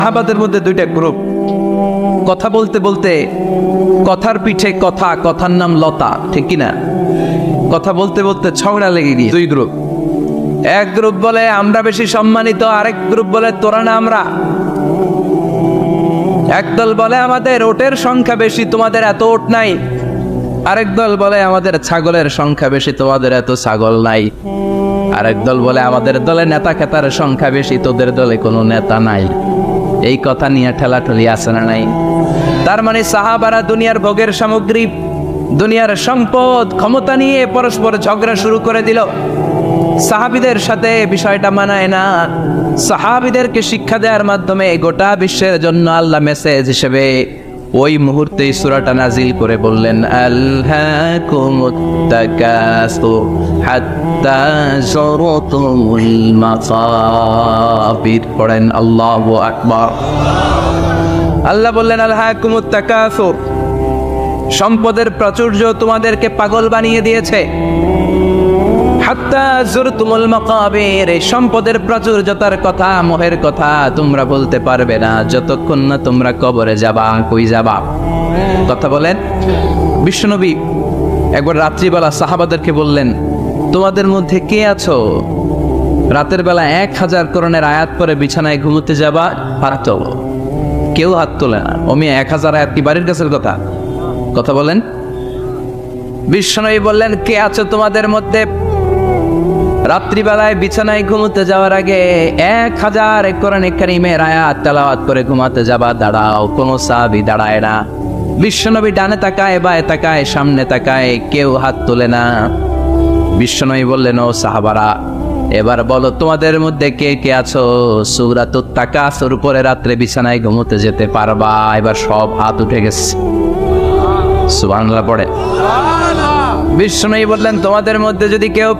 সাহাবাদের মধ্যে দুইটা গ্রুপ, কথা বলতে বলতে কথার পিঠে কথা, কথার নাম লতা, ঠিক কিনা? কথা বলতে বলতে ঝগড়া লেগে গিয়ে দুই গ্রুপ। এক গ্রুপ বলে আমরা বেশি সম্মানিত, আরেক গ্রুপ বলে তোরা না আমরা। একদল বলে আমাদের ওটের সংখ্যা বেশি, তোমাদের এত ওট নাই। আরেক দল বলে আমাদের ছাগলের সংখ্যা বেশি, তোমাদের এত ছাগল নাই। আরেক দল বলে আমাদের দলে নেতা খেতার সংখ্যা বেশি, তোদের দলে কোনো নেতা নাই। এই কথা নিয়ে ঠেলাঠেলি আছে না নাই? তার মানে সাহাবারা দুনিয়ার ভোগের সামগ্রী, দুনিয়ার সম্পদ, ক্ষমতা নিয়ে পরস্পর ঝগড়া শুরু করে দিল। সাহাবীদের সাথে বিষয়টা মানায় না। সাহাবীদেরকে শিক্ষা দেওয়ার মাধ্যমে গোটা বিশ্বের জন্য আল্লাহ মেসেজ হিসেবে ওই মুহূর্তে সূরাটা নাজিল করে বললেন, আলহাকুমুত তাকাসুর হাত্তা যুরতুমুল মাকাবির। পড়েন আল্লাহু আকবার। আল্লাহ বললেন আলহাকুমুত তাকাসুর, সম্পদের প্রাচুর্য তোমাদেরকে পাগল বানিয়ে দিয়েছে। হাত্তা যুরতুমুল মাকাবির, এই সম্পদের প্রাচুর্যতার কথা, মোহের কথা তোমরা বলতে পারবে না যতক্ষণ না তোমরা কবরে যাবা। কই যাবা? কথা বলেন। বিশ্বনবী একবার রাত্রিবেলা সাহাবাদেরকে বললেন, তোমাদের মধ্যে কে আছো রাতের বেলা 1000 কোরআনের আয়াত পরে বিছানায় ঘুমোতে যাবা? হাত তোলো। কেউ হাত তোলে না। ওমি 1000 আয়াত কি বাড়ির কাছের কথা? কথা বলেন। বিশ্বনবী বললেন, কে আছো তোমাদের মধ্যে রাত্রিবেলায় বিছানায় ঘুমোতে যাওয়ার আগে 1000 কোরআন কারীমের আয়াত তেলাওয়াত করে ঘুমাতে যাবা? দাঁড়াও। কোনো সাহাবী দাঁড়ায় না। বিশ্বনবী ডানে তাকায়, বায়ে তাকায়, সামনে তাকায়, কেউ হাত তোলে না। বিশ্বনবী বললেন, ও সাহাবারা, এবার বলো তোমাদের মধ্যে কে কে আছো সূরাতুত তাকাসুর পরে রাত্রে বিছানায় ঘুমোতে যেতে পারবা? এবার সব হাত উঠে গেছে। সুবহানাল্লাহ পড়ে। বিশ্বনবী বললেন, তোমাদের মধ্যে যদি কেউ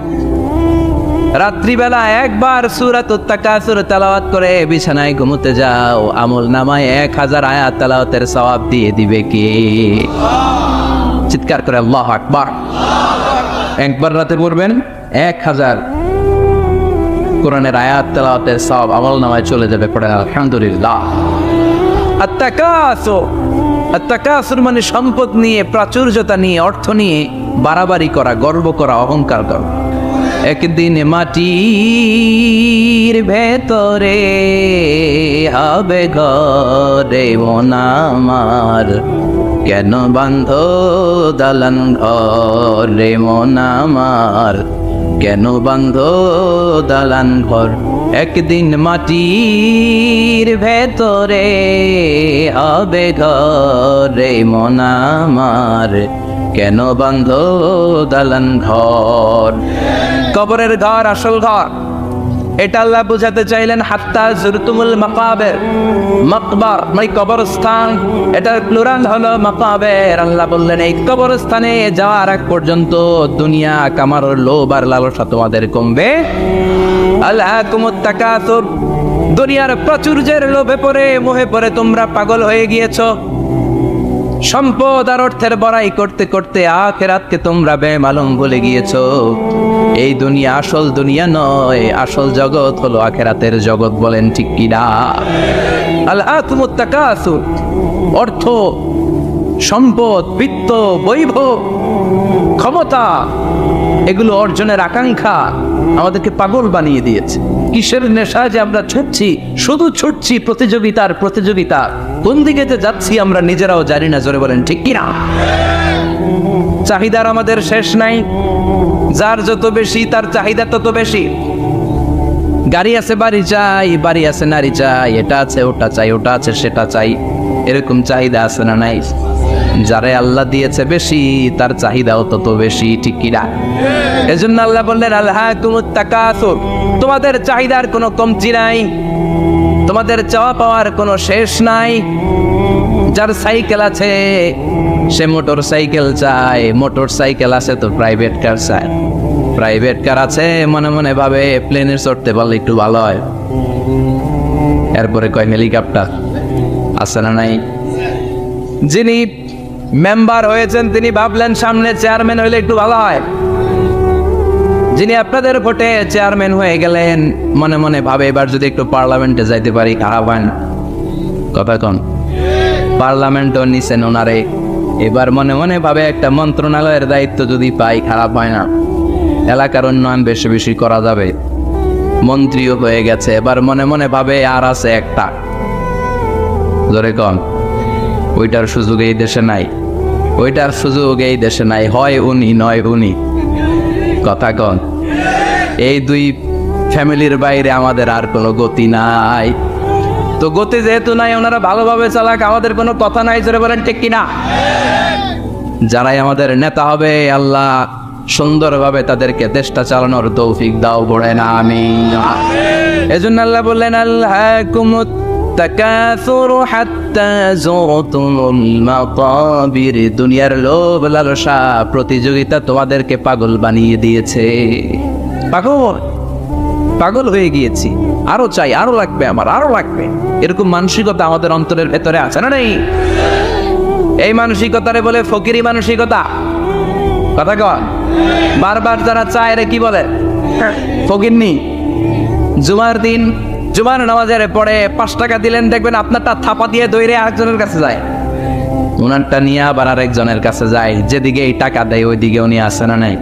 রাত্রিবেলা একবার সূরাতুত তাকাসুর তেলাওয়াত করে বিছানায় ঘুমোতে যাও, আমল নামায় 1000 আয়াত তেলাওয়াতের সওয়াব দিয়ে দিবে কে? চিৎকার করে আল্লাহু আকবার। একবার রাতে পড়বেন 1000 কোরআনের আয়াত তেলাওয়াতের সওয়াব আমল নামায় চলে যাবে। পড়ে আলহামদুলিল্লাহ। আত-তাকাসুর, আত-তাকাসুর মানে সম্পদ নিয়ে, প্রাচুর্যতা নিয়ে, অর্থ নিয়ে বাড়াবাড়ি করা, গর্ব করা, অহংকার করা। একদিন মাটির ভেতরে হবে ঘরে মন আমার, কেন বান্ধ দালান ঘর রে মন আমার, কেন বান্ধ দালান ঘর। একদিন মাটির ভেতরে হবে ঘরে মন আমার, কেন বান্ধ দালান ঘর। কবরের ঘর আসল ঘর, এটা আল্লাহ বুঝাতে চাইলেন। হাত্তা যুরতুমুল মাকাবির, মাকবার মানে কবরস্থান, এটার প্লুরাল হলো মাকাবির। আল্লাহ বললেন এই কবরস্থানে যাওয়ার আগ পর্যন্ত দুনিয়া কামার লোভ আর লালসা তোমাদের কমবে। আলহাকুমুত তাকাসুর, দুনিয়ার প্রাচুর্যের লোভে পড়ে, মোহে পড়ে তোমরা পাগল হয়ে গিয়েছো। সম্পদ আর অর্থের বড়াই করতে করতে আখিরাতকে তোমরা বেমালুম ভুলে গিয়েছো। এই দুনিয়া আসল দুনিয়া নয়, আসল জগৎ হলো আখিরাতের জগৎ। বলেন ঠিক কি না? আলহাকুমুত তাকাসুর, অর্থ, সম্পদ, বিত্ত, বৈভব, ক্ষমতা, এগুলো অর্জনের আকাঙ্ক্ষা আমাদেরকে পাগল বানিয়ে দিয়েছে। কিসের নেশা যে আমরা ছুটছি, শুধু ছুটছি প্রতিযোগিতার প্রতিযোগিতা। কোন দিকে যে যাচ্ছি আমরা নিজেরাও জানি না। জোরে বলেন ঠিক কিনা? চাহিদার আমাদের শেষ নাই। যার যত বেশি তার চাহিদা তত বেশি। গাড়ি আছে বাড়ি চাই, বাড়ি আছে নারী চাই, এটা আছে ওটা চাই, ওটা আছে সেটা চাই, এরকম চাহিদা আছে না নাই? যারে আল্লাহ দিয়েছে বেশি তার চাহিদাও তত বেশি, ঠিক কিনা? এজন্য আল্লাহ বললেন আলহাকুমুত তাকাসুর, তোমাদের চাহিদার কোনো কমতি নাই, তোমাদের চাওয়া পাওয়ার কোনো শেষ নাই। যার সাইকেল আছে সে মোটর সাইকেল চায়, মোটর সাইকেল আছে তো প্রাইভেট কার চায়, প্রাইভেট কার আছে মনে মনে ভাবে প্লেনে চড়তে পারলে একটু ভালো হয়। এরপরে কয় হেলিকপ্টার আছে না নাই? যিনি মেম্বার হয়েছেন তিনি ভাবলেন সামনে চেয়ারম্যান হইলে একটু ভালো হয়। যিনি আপনাদের ভোটে চেয়ারম্যান হয়ে গেলেন মনে মনে ভাবে এবার যদি একটু পার্লামেন্টে যাইতে পারি খাওয়াবেন। কথা কন, পার্লামেন্টও নিছেন ওনারে। এবার মনে মনে ভাবে একটা মন্ত্রণালয়ের দায়িত্ব যদি পাই খারাপ হয় না, এলাকার উন্নয়ন বেশি বেশি করা যাবে। মন্ত্রীও হয়ে গেছে, এবার মনে মনে ভাবে আর আছে একটা, জোরে কন, ওইটার সুযোগ এই দেশে নাই, ওইটার সুযোগ এই দেশে নাই, হয় উনি নয় উনি। কথা কন, এই দুই ফ্যামিলির বাইরে আমাদের আর কোনো গতি নাই। তো গতি যেহেতু নাই, ওনারা ভালোভাবে চালাক, আমাদের কোনো কথা নাই, জোরে বলেন ঠিক কিনা? যারাই আমাদের নেতা হবে, আল্লাহ সুন্দরভাবে তাদেরকে দেশটা চালানোর তৌফিক দাও, পড়ে না আমিন। এজন্য আল্লাহ বললেন, আল্লাহকুমুত তাকাসুরু হাত্তা যুরতুমুল মাকাবির, দুনিয়ার লোভ লালসা প্রতিযোগিতা তোমাদেরকে পাগল বানিয়ে দিয়েছে। পাগল হয়ে গিয়েছি, আরো চাই, আরো লাগবে, আমার আরো লাগবে, এরকম মানসিকতা আমাদের অন্তরের ভেতরে আছে না নেই? এই মানসিকতারে বলে ফকিরি মানসিকতা। কথা কন, বারবার যারা চায় রে কি বলে ফকিরনি। জুমার দিন জুমার নামাজের পরে 5 টাকা দিলেন, দেখবেন আপনারটা থাপা দিয়ে দৌড়ে আরেকজনের কাছে যায়, ওনারটা নিয়ে আবার আরেকজনের কাছে যায়, যেদিকে এই টাকা দেয় ওইদিকে উনি আসে না নাই।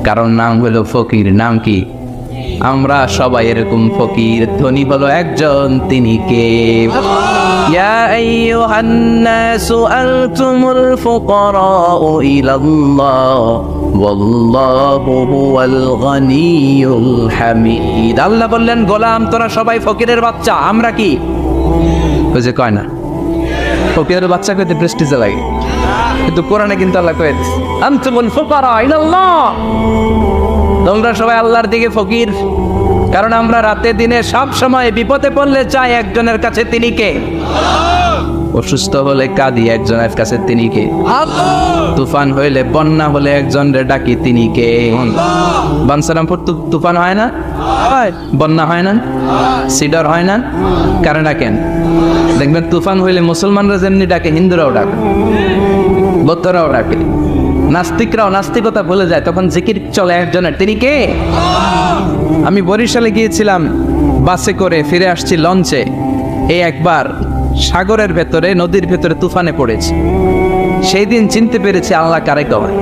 কারণ নাম হলো ফকির। নাম কি? আমরা সবাই এরকম ফকির। ধনী হলো একজন, তিনি কে? ইয়া আইয়ুহান নাসু আনতুমুল ফুকারাউ ইলাল্লাহ ওয়াল্লাহু হুয়াল গনিয়ুল হামিদ। আল্লাহ বললেন, গোলাম তোরা সবাই ফকিরের বাচ্চা। আমরা কি? ওই যে কয় না, ফকিরের বাচ্চা কইতে প্রেস্টিজ লাগে, কিন্তু কোরআনে কিন্তু আল্লাহ কয়ে দিয়েছে, আনতুমুল ফুকারা ইলাল্লাহ, তোমরা সবাই আল্লাহর দিকে ফকির। কারণ আমরা রাতে দিনে সব সময় বিপদে পড়লে চাই একজনের কাছে, তিনি কে? অসুস্থ হলে কাঁদি একজনের কাছে, তিনি কে? তুফান হইলে, বন্যা হলে একজনের ডাকি, তিনি কে? বানসারামপুর তুফান হয় না? বন্যা হয় না? সিডর হয় না? কারণ ডাকেন, দেখবেন তুফান হইলে মুসলমানরা যেমনি ডাকে, হিন্দুরাও ডাকে, বৌদ্ধরাও ডাকে, নাস্তিকরাও নাস্তিকতা ভুলে যায়, তখন জিকির চলে একজনের, তিনি কে? আমি বরিশালে গিয়েছিলাম বাসে করে, ফিরে আসছি লঞ্চে। এই একবার সাগরের ভেতরে, নদীর ভেতরে তুফানে পড়েছি। সেই দিন চিনতে পেরেছি আল্লাহ কারে কয়।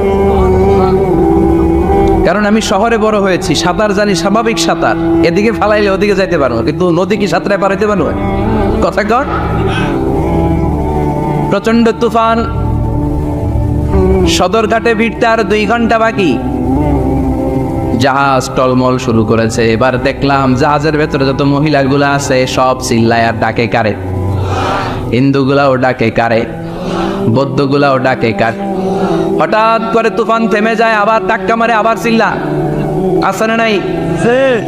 কারণ আমি শহরে বড় হয়েছি, সাঁতার জানি, স্বাভাবিক সাঁতার, এদিকে ফালাইলে ওদিকে যাইতে পারবো, কিন্তু নদী কি সাঁতরে পারাইতে পারবো? কথা কর। প্রচন্ড তুফান, সদরঘাটে ভিড়তে আর 2 ঘন্টা বাকি। জাহাজ টলমল শুরু করেছে। এবার দেখলাম জাহাজের ভেতরে যত মহিলাগুলো আছে সব চিল্লায় আর ডাকে কারে? হিন্দুগুলাও ডাকে কারে? বৌদ্ধগুলাও ডাকে কারে? হঠাৎ করে তুফান থেমে যায়, আবার ধাক্কা মারে, আবার চিল্লা, আছে না নাই?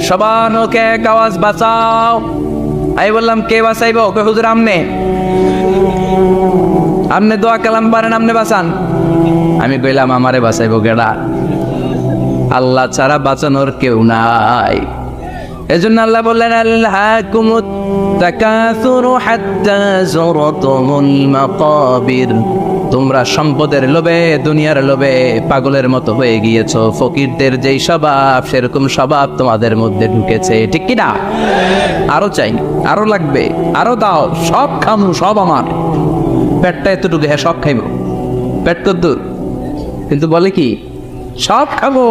সবার ওকে এক আওয়াজ, বাঁচাও। আমি বললাম, কে বাঁচাইব? ওকে হুজুর আমনে, আমনে দোয়া কালাম পারেন, আমনে বাঁচান। আমি কইলাম, আমারে বাঁচাইব কেডা? আল্লাহ ছাড়া বাঁচানোর কেউ নাই। এজন্য আল্লাহ বললেন, আল্লাহকুমুত তাকাসুরু হাত্তা যুরতুমুল মাকাবির, তোমরা সম্পদের লোভে, দুনিয়ার লোভে পাগলের মতো হয়ে গিয়েছো। ফকিরদের যেই স্বভাব, সেরকম স্বভাব তোমাদের মধ্যে ঢুকেছে, ঠিক কি না? আরো চাই, আরো লাগবে, আরো দাও, সব খামু, সব আমার। পেটটা এতটুকু, হ্যাঁ সব খাইব, পেট কদ্দুর, কিন্তু বলে কি সব খাবো।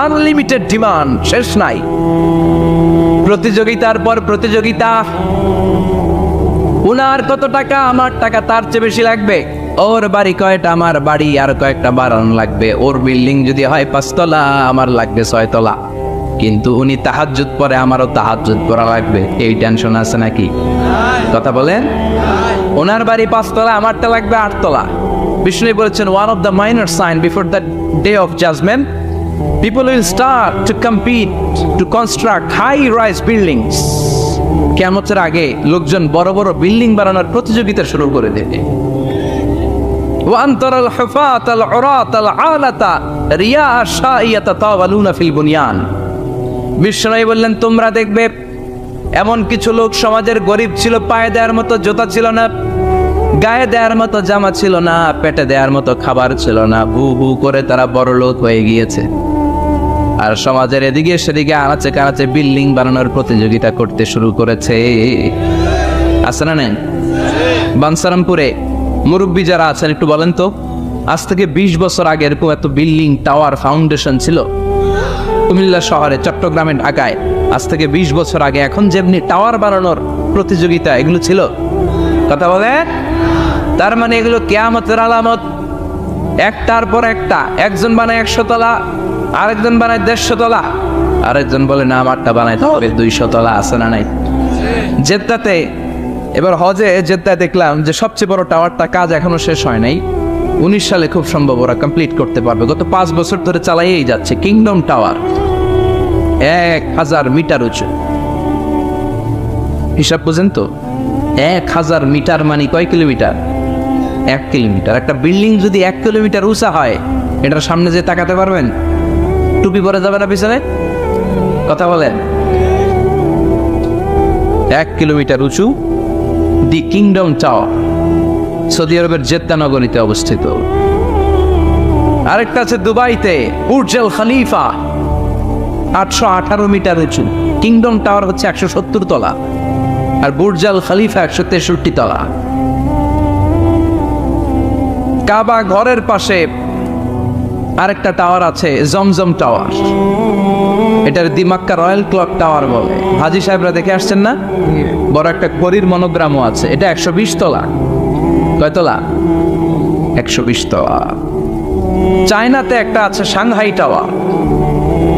আনলিমিটেড ডিমান্ড, শেষ নাই। প্রতিযোগিতার পর প্রতিযোগিতা। উনার কত টাকা, আমার টাকা তার চেয়ে বেশি লাগবে। ওর বাড়ি কয়টা, আমার বাড়ি আর কয়েকটা বাড়ানো লাগবে। ওর বিল্ডিং যদি হয় 5 তলা, আমার লাগবে 6 তলা। কিন্তু উনি তাহাজ্জুদ পড়ে, আমারও তাহাজ্জুদ পড়া লাগবে। এই টেনশন আছে নাকি? কথা বলেন। ওনার বাড়ি 5 তলা, আমারটা লাগবে 8 তলা। বিষ্ণু বলেছেন, one of the minor sign before the day of judgment, people will start to compete to construct high-rise buildings. কিয়ামতের আগে লোকজন বড় বড় বিল্ডিং বানানোর প্রতিযোগিতা শুরু করে দেবে। وأن ترى الحفاة العراة العالة رياء الشاء يتطاولون في البنيان. বিষ্ণু বললেন, তোমরা দেখবে এমন কিছু লোক সমাজের গরিব ছিল, পায়ে দেওয়ার মতো জুতা ছিল না, গায়ে দেওয়ার মতো জামা ছিল না, পেটে দেওয়ার মতো খাবার ছিল না, ভু ভু করে তারা বড় লোক হয়ে গিয়েছে। আর সমাজের এদিকে সেদিকে আনাচে কানাচে বিল্ডিং বানানোর প্রতিযোগিতা করতে শুরু করেছে। আছে না নেই? বানসারামপুরে মুরব্বী যারা আছেন একটু বলেন তো, আজ থেকে 20 বছর আগে এরকম এত বিল্ডিং, টাওয়ার, ফাউন্ডেশন ছিল কুমিল্লা শহরে, চট্টগ্রামে, ঢাকায়? আজ থেকে 20 বছর আগে এখন যেমনি টাওয়ার বানানোর প্রতিযোগিতা এগুলো ছিল? কথা বলে? তার মানে এগুলো কিয়ামতের আলামত, একটার পর একটা। একজন বানায় 100 তলা, আরেকজন বানায় 150 তলা, আরেকজন বলে না আমারটা বানাইতে হবে 200 তলা। আছে না নাই? জেদ্দাতে এবার হজে জেদ্দায় দেখলাম যে সবচেয়ে বড় টাওয়ারটা কাজ এখনো শেষ হয় নাই, 19 সালে খুব সম্ভব ওরা কমপ্লিট করতে পারবে। গত 5 বছর ধরে চালাইয়েই যাচ্ছে কিংডম টাওয়ার, 1000 মিটার উঁচু। হিসাব বুঝেন তো, 1000 মিটার মানে কয় কিলোমিটার? 1 কিলোমিটার। একটা বিল্ডিং যদি 1 কিলোমিটার উঁচা হয়, এটার সামনে যে তাকাতে পারবেন? টুপি পরে যাবে না পিছনে? কথা বলেন। 1 কিলোমিটার উঁচু দি কিংডম টাওয়ার, সৌদি আরবের জেদ্দা নগরীতে অবস্থিত। আরেকটা আছে দুবাইতে, বুর্জ আল খলিফা, 818 মিটার উঁচু। কিংডম টাওয়ার হচ্ছে 170 তলা, আর বুর্জ আল খলিফা 163 তলা। কাবা ঘরের পাশে আরেকটা টাওয়ার আছে, জমজম টাওয়ার। এটার দিমাক্কা রয়্যাল ক্লক টাওয়ার বলে। হাজী সাহেবরা দেখে আসছেন না? বড় একটা ঘড়ির মনোগ্রামও আছে। এটা 120 তলা। কয় তলা? 120 তলা। চায়নাতে একটা আছে সাংহাই টাওয়ার,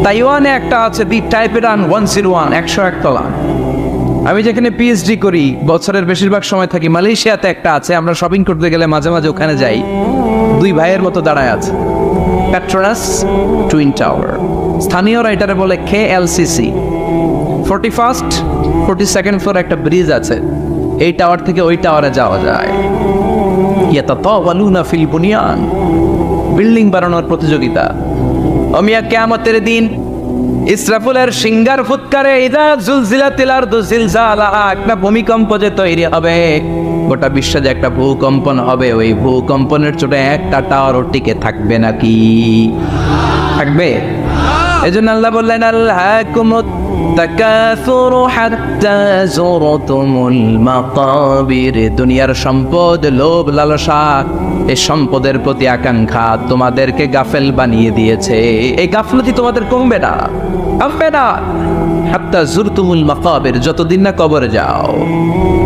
তাইওয়ানে একটা আছে দি টাইপেরান 101, 101 তলা। আমি যেখানে পিএইচডি করি, বছরের বেশিরভাগ সময় থাকি মালয়েশিয়াতে একটা আছে। আমরা শপিং করতে গেলে মাঝে মাঝে ওখানে যাই, 2 ভাইয়ের মতো দাঁড়ায় আছে, পেট্রোনাস টুইন টাওয়ার। স্থানীয়রা এটারে বলে KLCC। 41st 42nd ফ্লোর একটা ব্রিজ আছে, এই টাওয়ার থেকে ওই টাওয়ারে যাওয়া যায়। ইয়াতাতাওয়ালুনা ফিল বুনিয়ান, বিল্ডিং বানানোর প্রতিযোগিতা। অমিয়া কিয়ামতের দিন ইসরাফিলের সিঙ্গার ফুৎকারে ইদা জুলজিলাতিল আরদু জিলজালাহা, একটা ভূমিকম্প যে তৈরি হবে, গোটা বিশ্বে যে একটা ভূকম্পন হবে, ওই ভূকম্পনের চোটে একটা টাওয়ারও টিকে থাকবে নাকি? থাকবে? এজন্য আল্লাহ বললেন আল্লাহকুমুত তাকাসুরু হাত্তা যুরতুমুল মাকাবির। দুনিয়ার সম্পদ, লোভ, লালসা, এই সম্পদের প্রতি আকাঙ্ক্ষা তোমাদেরকে গাফেল বানিয়ে দিয়েছে। এই গাফলতি তোমাদের কমবে না, কমবে না। হাত্তা যুরতুমুল মাকাবির, যতদিন না কবরে যাও।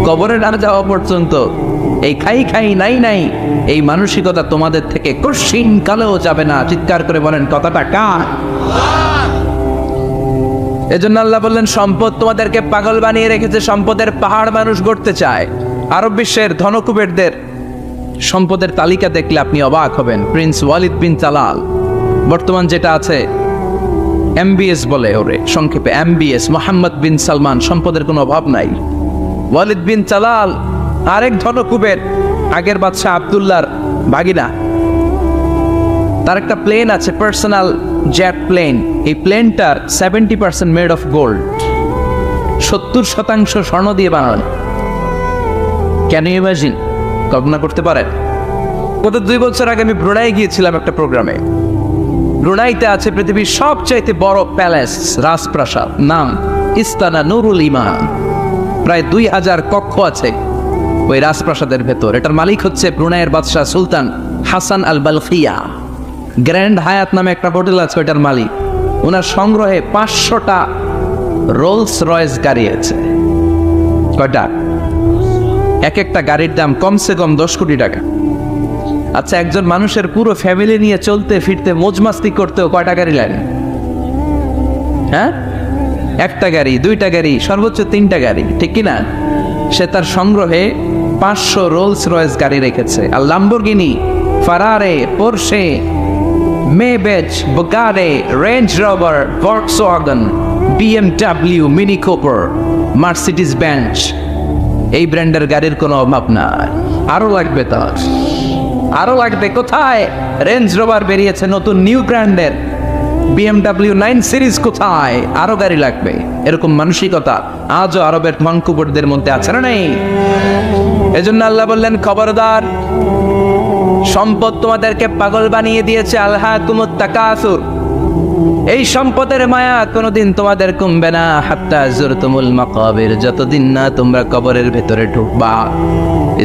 কবরে না যাওয়া পর্যন্ত এই খাই খাই নাই নাই এই মানসিকতা তোমাদের থেকে কঠিন কালেও যাবে না। চিৎকার করে বলেন কথাটা কার? এজন্য আল্লাহ বললেন সম্পদ তোমাদেরকে পাগল বানিয়ে রেখেছে। সম্পদের পাহাড় মানুষ গড়তে চায়। আরব বিশ্বের ধনকুবেরদের সম্পদের তালিকা দেখলে আপনি অবাক হবেন। প্রিন্স ওয়ালিদ বিন তালাল, বর্তমান যেটা আছে MBS বলে ওরে সংক্ষেপে, MBS, মোহাম্মদ বিন সালমান, সম্পদের কোনো অভাব নাই। ওয়ালিদ বিন তালাল আরেক ধনকুবের, আগের বাদশাহ আব্দুল্লাহর ভাগিনা। তার একটা প্লেন আছে, পার্সোনাল জেট প্লেন। এই প্লেনটার 70% মেড অফ গোল্ড, 70% স্বর্ণ দিয়ে বানানো। Can you imagine? কল্পনা করতে পারেন? গত 2 বছর আগে আমি ব্রুনাই গিয়েছিলাম একটা প্রোগ্রামে। ব্রুনাইতে আছে পৃথিবীর সবচাইতে বড় প্যালেস, রাজপ্রাসাদ, নাম ইস্তানা নুরুল ইমান। প্রায় 2000 কক্ষ আছে ওই রাজপ্রাসাদের ভেতর। এটার মালিক হচ্ছে ব্রুনাইয়ের বাদশাহ সুলতান হাসান আল বালখিয়া। গ্র্যান্ড হায়াত নামে একটা হোটেল আছে, ওইটার মালিক। ওনার সংগ্রহে 500টা রোলস রয়েস গাড়ি আছে। কয়টা? এক একটা গাড়ির দাম কমসে কম 10 কোটি টাকা। আচ্ছা, একজন মানুষের পুরো ফ্যামিলি নিয়ে চলতে ফিরতে মজমাস্তি করতেও কয়টা গাড়ি লাগে? হ্যাঁ, একটা গাড়ি, 2টা গাড়ি, সর্বোচ্চ 3টা গাড়ি, ঠিক কিনা? সে তার সংগ্রহে 500 রোলস রয়েস গাড়ি রেখেছে। আর Lamborghini, Ferrari, Porsche, Maybach, Bugatti, Range Rover, Volkswagen, BMW, Mini Cooper, Mercedes Benz, এই ব্র্যান্ডের গাড়ির কোনো অভাব নাই। আরো লাগবে তার, আরো লাগবে। কোথায়? রেঞ্জ রোভার বেরিয়েছে নতুন নিউ ব্র্যান্ডের, BMW 9 সিরিজ কোথায়? আরো গাড়ি লাগবে। এরকম মানসিকতা আজও আরবের ধনকুবেরদের মধ্যে আছে না নেই? এজন্য আল্লাহ বললেন খবরদার, সম্পদ তোমাদেরকে পাগল বানিয়ে দিয়েছে। আলহাকুমুত তাকাসুর, এই সম্পদের মায়া কোনোদিন তোমাদের কমবে না, হাত্তা যুরতুমুল মাকাবির, যতদিন না তোমরা কবরের ভেতরে ঢুকবা।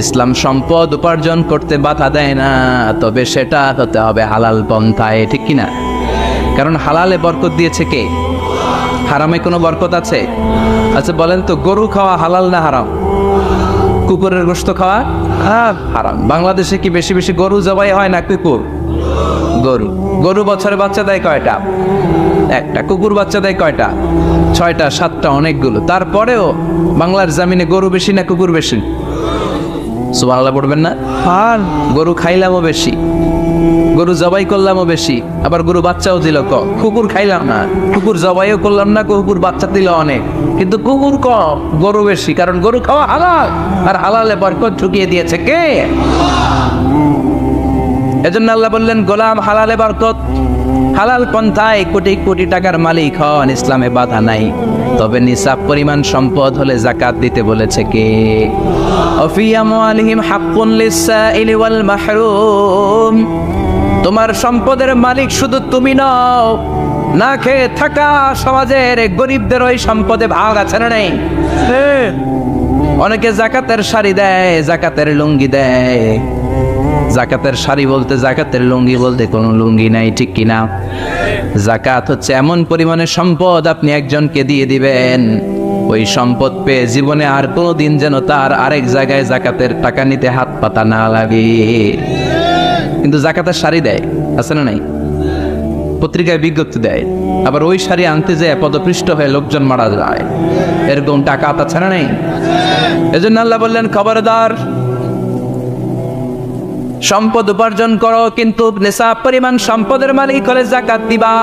ইসলাম সম্পদ উপার্জন করতে বাধা দেয় না, তবে সেটা হতে হবে হালাল পন্থায়, ঠিক কিনা? কারণ হালালে বরকত দিয়েছে কে? হারামে কোনো বরকত আছে? আচ্ছা বলেন তো, গরু খাওয়া হালাল না হারাম? কুকুরের গোশত খাওয়া হারাম। বাংলাদেশে কি বেশি বেশি গরু জবাই হয় না কুকুর? গরু। গরু বছরে বাচ্চা দেয় কয়টা? একটা। কুকুর বাচ্চা দেয় কয়টা? 6টা 7টা, অনেকগুলো। তারপরেও বাংলার জমিনে গরু বেশি না কুকুর বেশি? সুবহানাল্লাহ পড়বেন না? আর গরু খাইলামও বেশি, গরু জবাই করলামও বেশি, আবার গরু বাচ্চাও দিল কম। কুকুর খাইলাম না, কুকুর জবাইও করলাম না, কুকুর বাচ্চা দিল অনেক, কিন্তু কুকুর কম, গরু বেশি। কারণ গরু খাওয়া হালাল, আর হালালে বরকত ঢুকিয়ে দিয়েছে কে? এজন্য আল্লাহ বললেন, গোলাম হালালে বরকত, হালাল পন্থায় কোটি কোটি টাকার মালিক হন, ইসলামে বাধা নাই। তবে নিসাব পরিমাণ সম্পদ হলে যাকাত দিতে বলেছে কে? অফি আমওয়ালিহিম হাক্কুন লিসসাইলি ওয়াল মাহরুম। তোমার সম্পদের মালিক শুধু তুমি নও, না খেয়ে থাকা সমাজের গরিবদের ওই সম্পদে ভাগ আছে না নেই? অনেকে যাকাতের শাড়ি দেয়, যাকাতের লুঙ্গি দেয়। যাকাতের শাড়ি বলতে, যাকাতের লুঙ্গি বলতে কোনো লুঙ্গি নাই, ঠিক কিনা? যাকাত হচ্ছে এমন পরিমাণের সম্পদ আপনি একজনকে দিয়ে দিবেন, ওই সম্পদ পেয়ে জীবনে আর কোনো দিন যেন তার আরেক জায়গায় যাকাতের টাকা নিতে হাত পাতা না লাগে। কিন্তু যাকাতের শাড়ি দেয়, আছে না নাই? পত্রিকায় বিজ্ঞপ্তি দেয়, আবার ওই শাড়ি আনতে যায় পদপৃষ্ট হয়ে লোকজন মারা যায়, এরকম টাকা আছে না নাই? এজন্য আল্লাহ বললেন, খবরদার, সম্পদ উপার্জন করো, কিন্তু নিসাব পরিমাণ সম্পদের মালিক হলে যাকাত দিবা।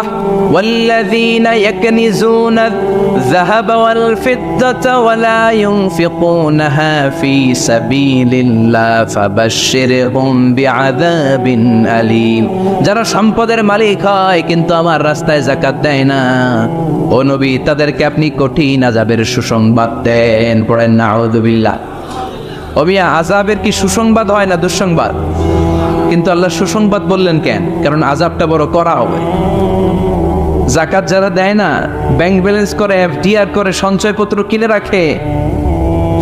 ওয়াল্লাযীনা ইয়াকনিজুনা আয-যাহাবা ওয়াল ফিদ্দাতা ওয়া লা ইউনফিকুনাহা ফী সাবিলিল্লাহ ফাবাশশিরহুম বিআযাবিন আলীম। যারা সম্পদের মালিক হয় কিন্তু আমার রাস্তায় যাকাত দেয় না, ও নবী, তাদেরকে আপনি কঠিন আযাবের সুসংবাদ দেন। পড়েন নাউযুবিল্লাহ। ও মিয়া, আযাবের কি সুসংবাদ হয় না দুঃসংবাদ? কিন্তু আল্লাহ সুসংবাদ বললেন কেন? কারণ আযাবটা বড় করা হবে। যাকাত যারা দেয় না, ব্যাংক ব্যালেন্স করে, এফডিআর করে, সঞ্চয়পত্র কিনে রাখে,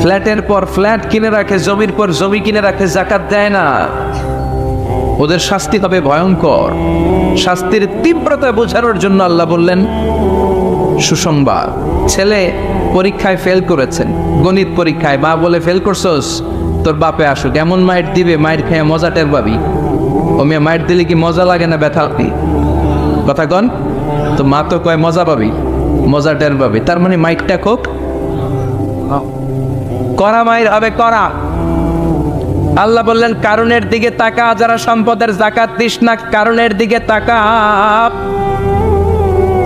ফ্ল্যাটের পর ফ্ল্যাট কিনে রাখে, জমির পর জমি কিনে রাখে, যাকাত দেয় না, ওদের শাস্তি হবে ভয়ঙ্কর। শাস্তির তীব্রতা বোঝানোর জন্য আল্লাহ বললেন সুসংবাদ। ছেলে পরীক্ষায় ফেল করেছেন, গণিত পরীক্ষায়, মা বলে, ফেল করছস, তোর বাপে আসুক, এমন মাইট দিবে, মাইট খেয়ে মজা টের পাবি। ও মেয়ে, মাইট দিলে কি মজা লাগে না ব্যথা পাবি? কথা কন তো। মা তো কয় মজা পাবি, মজা টের পাবি, তার মানে মাইটটা খোক, করা মাইর হবে, করা। আল্লাহ বললেন, কারণের দিকে তাকা, যারা সম্পদের যাকাত দিস না, কারণের দিকে তাকা।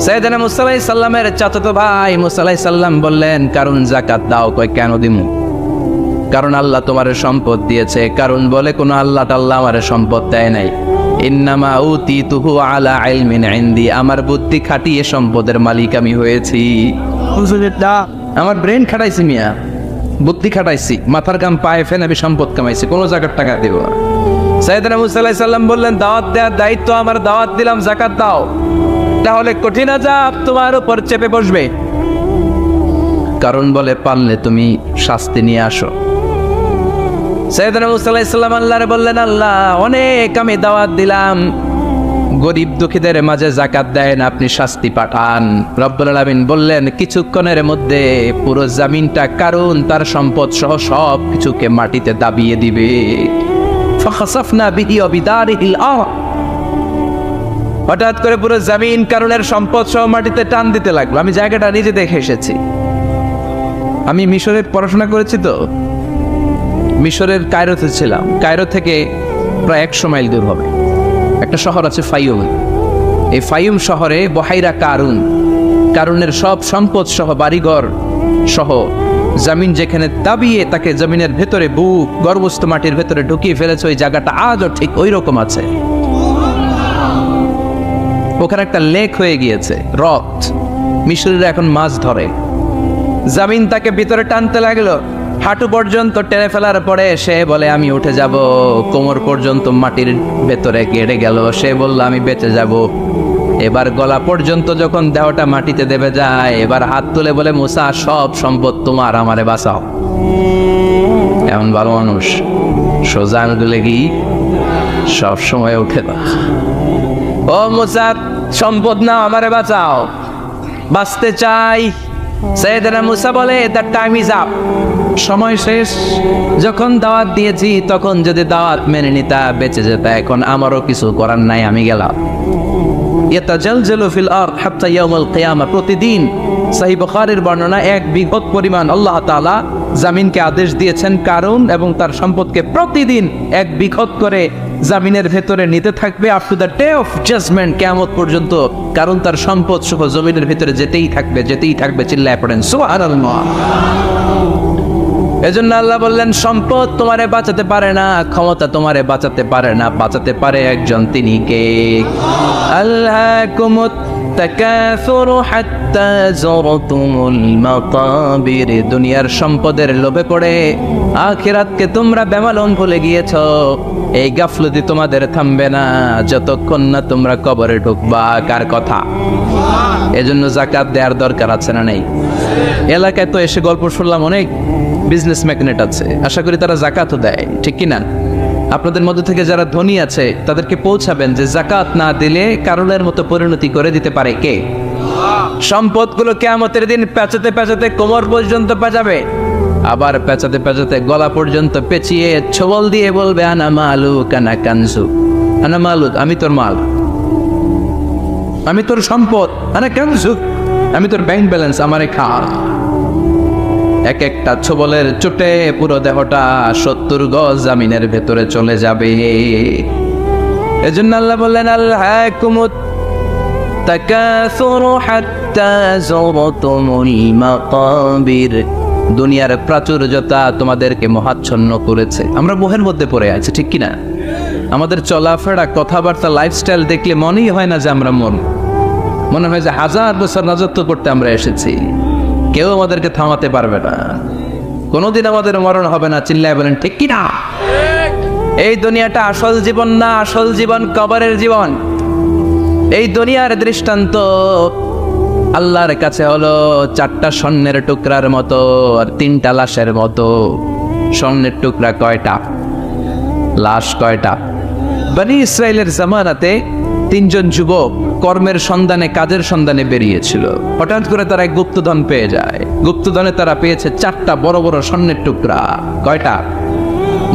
সাইয়েদনা মুসা আলাইহিস সালামের চাচাতো ভাই মুসা আলাইহিস সালাম বললেন, কারণ যাকাত দাও। কয় কেন দিমু? কারণ আল্লাহ তোমারে সম্পদ দিয়েছে। কারণ বলে, কোন আল্লাহ টাল্লাহ আমারে সম্পদ দেয় নাই। ইন্নামা উতিতুহু আলা ইলমিন ইনদি, আমার বুদ্ধি খাটিয়ে সম্পদের মালিক আমি হয়েছি। আমার ব্রেন খাটাইছি মিয়া, বুদ্ধি খাটাইছি, মাথার কাম পায়ে ফেলে আমি সম্পদ কামাইছি, কোন জায়গার টাকা দেব না। সাইয়েদনা মুসা আলাইহিস সালাম বললেন, দাওয়াত দেওয়ার দায়িত্ব আমার, দাওয়াত দিলাম, যাকাত দাও, তাহলে কঠিন আযাব তোমার উপর চেপে বসবে। কারণ বলে, পারলে তুমি শাস্তি নিয়ে আসো। সাইয়েদনা মুসা আলাইহিস সালাম আল্লাহরে বললেন, আল্লাহ, অনেক আমি দাওয়াত দিলাম, গরিব দুঃখীদের মাঝে যাকাত দেয় না, আপনি শাস্তি পাঠান। রব্বুল আলামিন বললেন, কিছুক্ষণের মধ্যে পুরো জমিনটা কারুন তার সম্পদ সহ সব কিছুকে মাটিতে দাবিয়ে দিবে। ফাখাসাফনা বিহি ওয়া বিদারিহিল আরদ, হঠাৎ করে পুরো জমিন কারুনের সম্পদ সহ মাটিতে টান দিতে লাগলো। আমি জায়গাটা নিজে দেখে এসেছি। আমি মিশরে পড়াশোনা করেছি, তো মিশরের কায়রোতে ছিলাম। কায়রো থেকে প্রায় 100 মাইল দূর হবে একটা শহর আছে ফাইয়ুম। এই ফাইয়ুম শহরে বহাইরা কারুন, কারুনের সব সম্পদ সহ বাড়িঘর সহ জমিন যেখানে দাবিয়ে তাকে জমিনের ভেতরে বুক গর্ভস্থ মাটির ভেতরে ঢুকিয়ে ফেলেছে, ওই জায়গাটা আজও ঠিক ওই রকম আছে। ওখানে একটা লেক হয়ে গিয়েছে, হ্রদ। মিশরীরা এখন মাছ ধরে। জমিন তাকে ভিতরে টানতে লাগলো, হাঁটু পর্যন্ত টেনে ফেলার পরে সে বলে, আমি উঠে যাব। কোমর পর্যন্ত মাটির ভেতরে কেটে গেল, সে বলল, আমি বেঁচে যাব। এবার গলা পর্যন্ত যখন দেহটা মাটিতে দেবে যায়, এবার হাত তুলে বলে, মুসা সব সম্পদ তোমার, আমারে বাঁচাও। এমন ভালো মানুষ, সোজা আঙুলে কি সব সময় উঠে না। ও মুসা, সম্পদ না, আমারে বাঁচাও, বাঁচতে চাই। সাইয়েদনা মুসা বলে, দ্য টাইম ইজ আপ, সময় শেষ। যখন দাওয়াত দিয়েছি তখন যদি দাওয়াত মেনে নিতা, বেঁচে যেতা, এখন আমারও কিছু করার নাই, আমি গেলাম। ইয়াতাজালজালু ফিল আরদ হাত্তা ইয়াউমুল কিয়ামা, প্রতিদিন সহিহ বুখারীর বর্ণনা, 1 বিঘত পরিমাণ আল্লাহ তাআলা জামিনকে আদেশ দিয়েছেন কারুন এবং তার সম্পদকে প্রতিদিন 1 বিঘত করে জামিনের ভেতরে নিতে থাকবে, up to the day of judgement, কিয়ামত পর্যন্ত। কারণ তার সম্পদ সহ জমিনের ভেতরে যেতেই থাকবে, যেতেই থাকবে। চিল্লায় পড়েন সুবহানাল্লাহ। এজন্য আল্লাহ বললেন, সম্পদ তোমারে বাঁচাতে পারে না, ক্ষমতা তোমারে বাঁচাতে পারে না, বাঁচাতে পারে একজন, তিনি কে? আল্লাহকুমুত তাকাসুরু হাত্তা যুরতুমুল মাকাবির, দুনিয়ার সম্পদের লোভে পড়ে আখিরাতকে তোমরা বেমালুম ভুলে গিয়েছো। এই গাফলতি তোমাদের থামবে না যতক্ষণ না তোমরা কবরে ঢুকবা। কার কথা? এজন্য যাকাত দেওয়ার দরকার আছে না নেই? এলাকায় তো এসে গল্প শুনলাম, অনেক বিজনেস ম্যাগনেট আছে, আশা করি তারা যাকাতও দেয়, ঠিক কিনা? আপনাদের মধ্যে থেকে যারা ধনী আছে তাদেরকে পৌঁছাবেন যে যাকাত না দিলে কারণের মতো পরিণতি করে দিতে পারে কে? সম্পদগুলো কিয়ামতের দিন পেঁচাতে পেঁচাতে কোমর পর্যন্ত পেঁচাবে, আবার পেঁচাতে পেঁচাতে গলা পর্যন্ত পেঁচিয়ে ছোবল দিয়ে বলবে, আনা মালুক আনা কানজু, আনা মালুক, আমি তোর মাল, আমি তোর সম্পদ, আনা কানজু, আমি তোর ব্যাংক ব্যালেন্স, আমারে খা। এক একটা ছোবলের চোটে পুরো দেহটা 70 গজ জামিনের ভেতরে চলে যাবে। এজন্য আল্লাহ বললেন, আল্লাহকুমুত তাকাসুরু হাত্তা যুরতুমুল মাকাবির, দুনিয়ার প্রাচুর্যতা তোমাদেরকে মোহাচ্ছন্ন করেছে। আমরা মোহের মধ্যে পড়ে আছি, ঠিক কিনা? আমাদের চলাফেরা, কথাবার্তা, লাইফস্টাইল দেখলে মনেই হয় না যে আমরা মনে হয় যে 1000 বছর রাজত্ব করতে আমরা এসেছি, কেউ আমাদেরকে থামাতে পারবে না, কোনোদিন আমাদের মরণ হবে না। চিল্লায় বলেন ঠিক কিনা? এই দুনিয়াটা আসল জীবন না, আসল জীবন কবরের জীবন। এই দুনিয়ার দৃষ্টান্ত আল্লাহর কাছে হলো 4টা স্বর্ণের টুকরার মতো আর 3টা লাশের মতো। স্বর্ণের টুকরা কয়টা? লাশ কয়টা? বনি ইসরাইলের জামানাতে 3 জন যুবক কর্মের সন্ধানে, কাজের সন্ধানে বেরিয়েছিল। হঠাৎ করে তারা এক গুপ্তধন পেয়ে যায়। গুপ্তধনে তারা পেয়েছে 4টা বড় বড় স্বর্ণের টুকরা। কয়টা?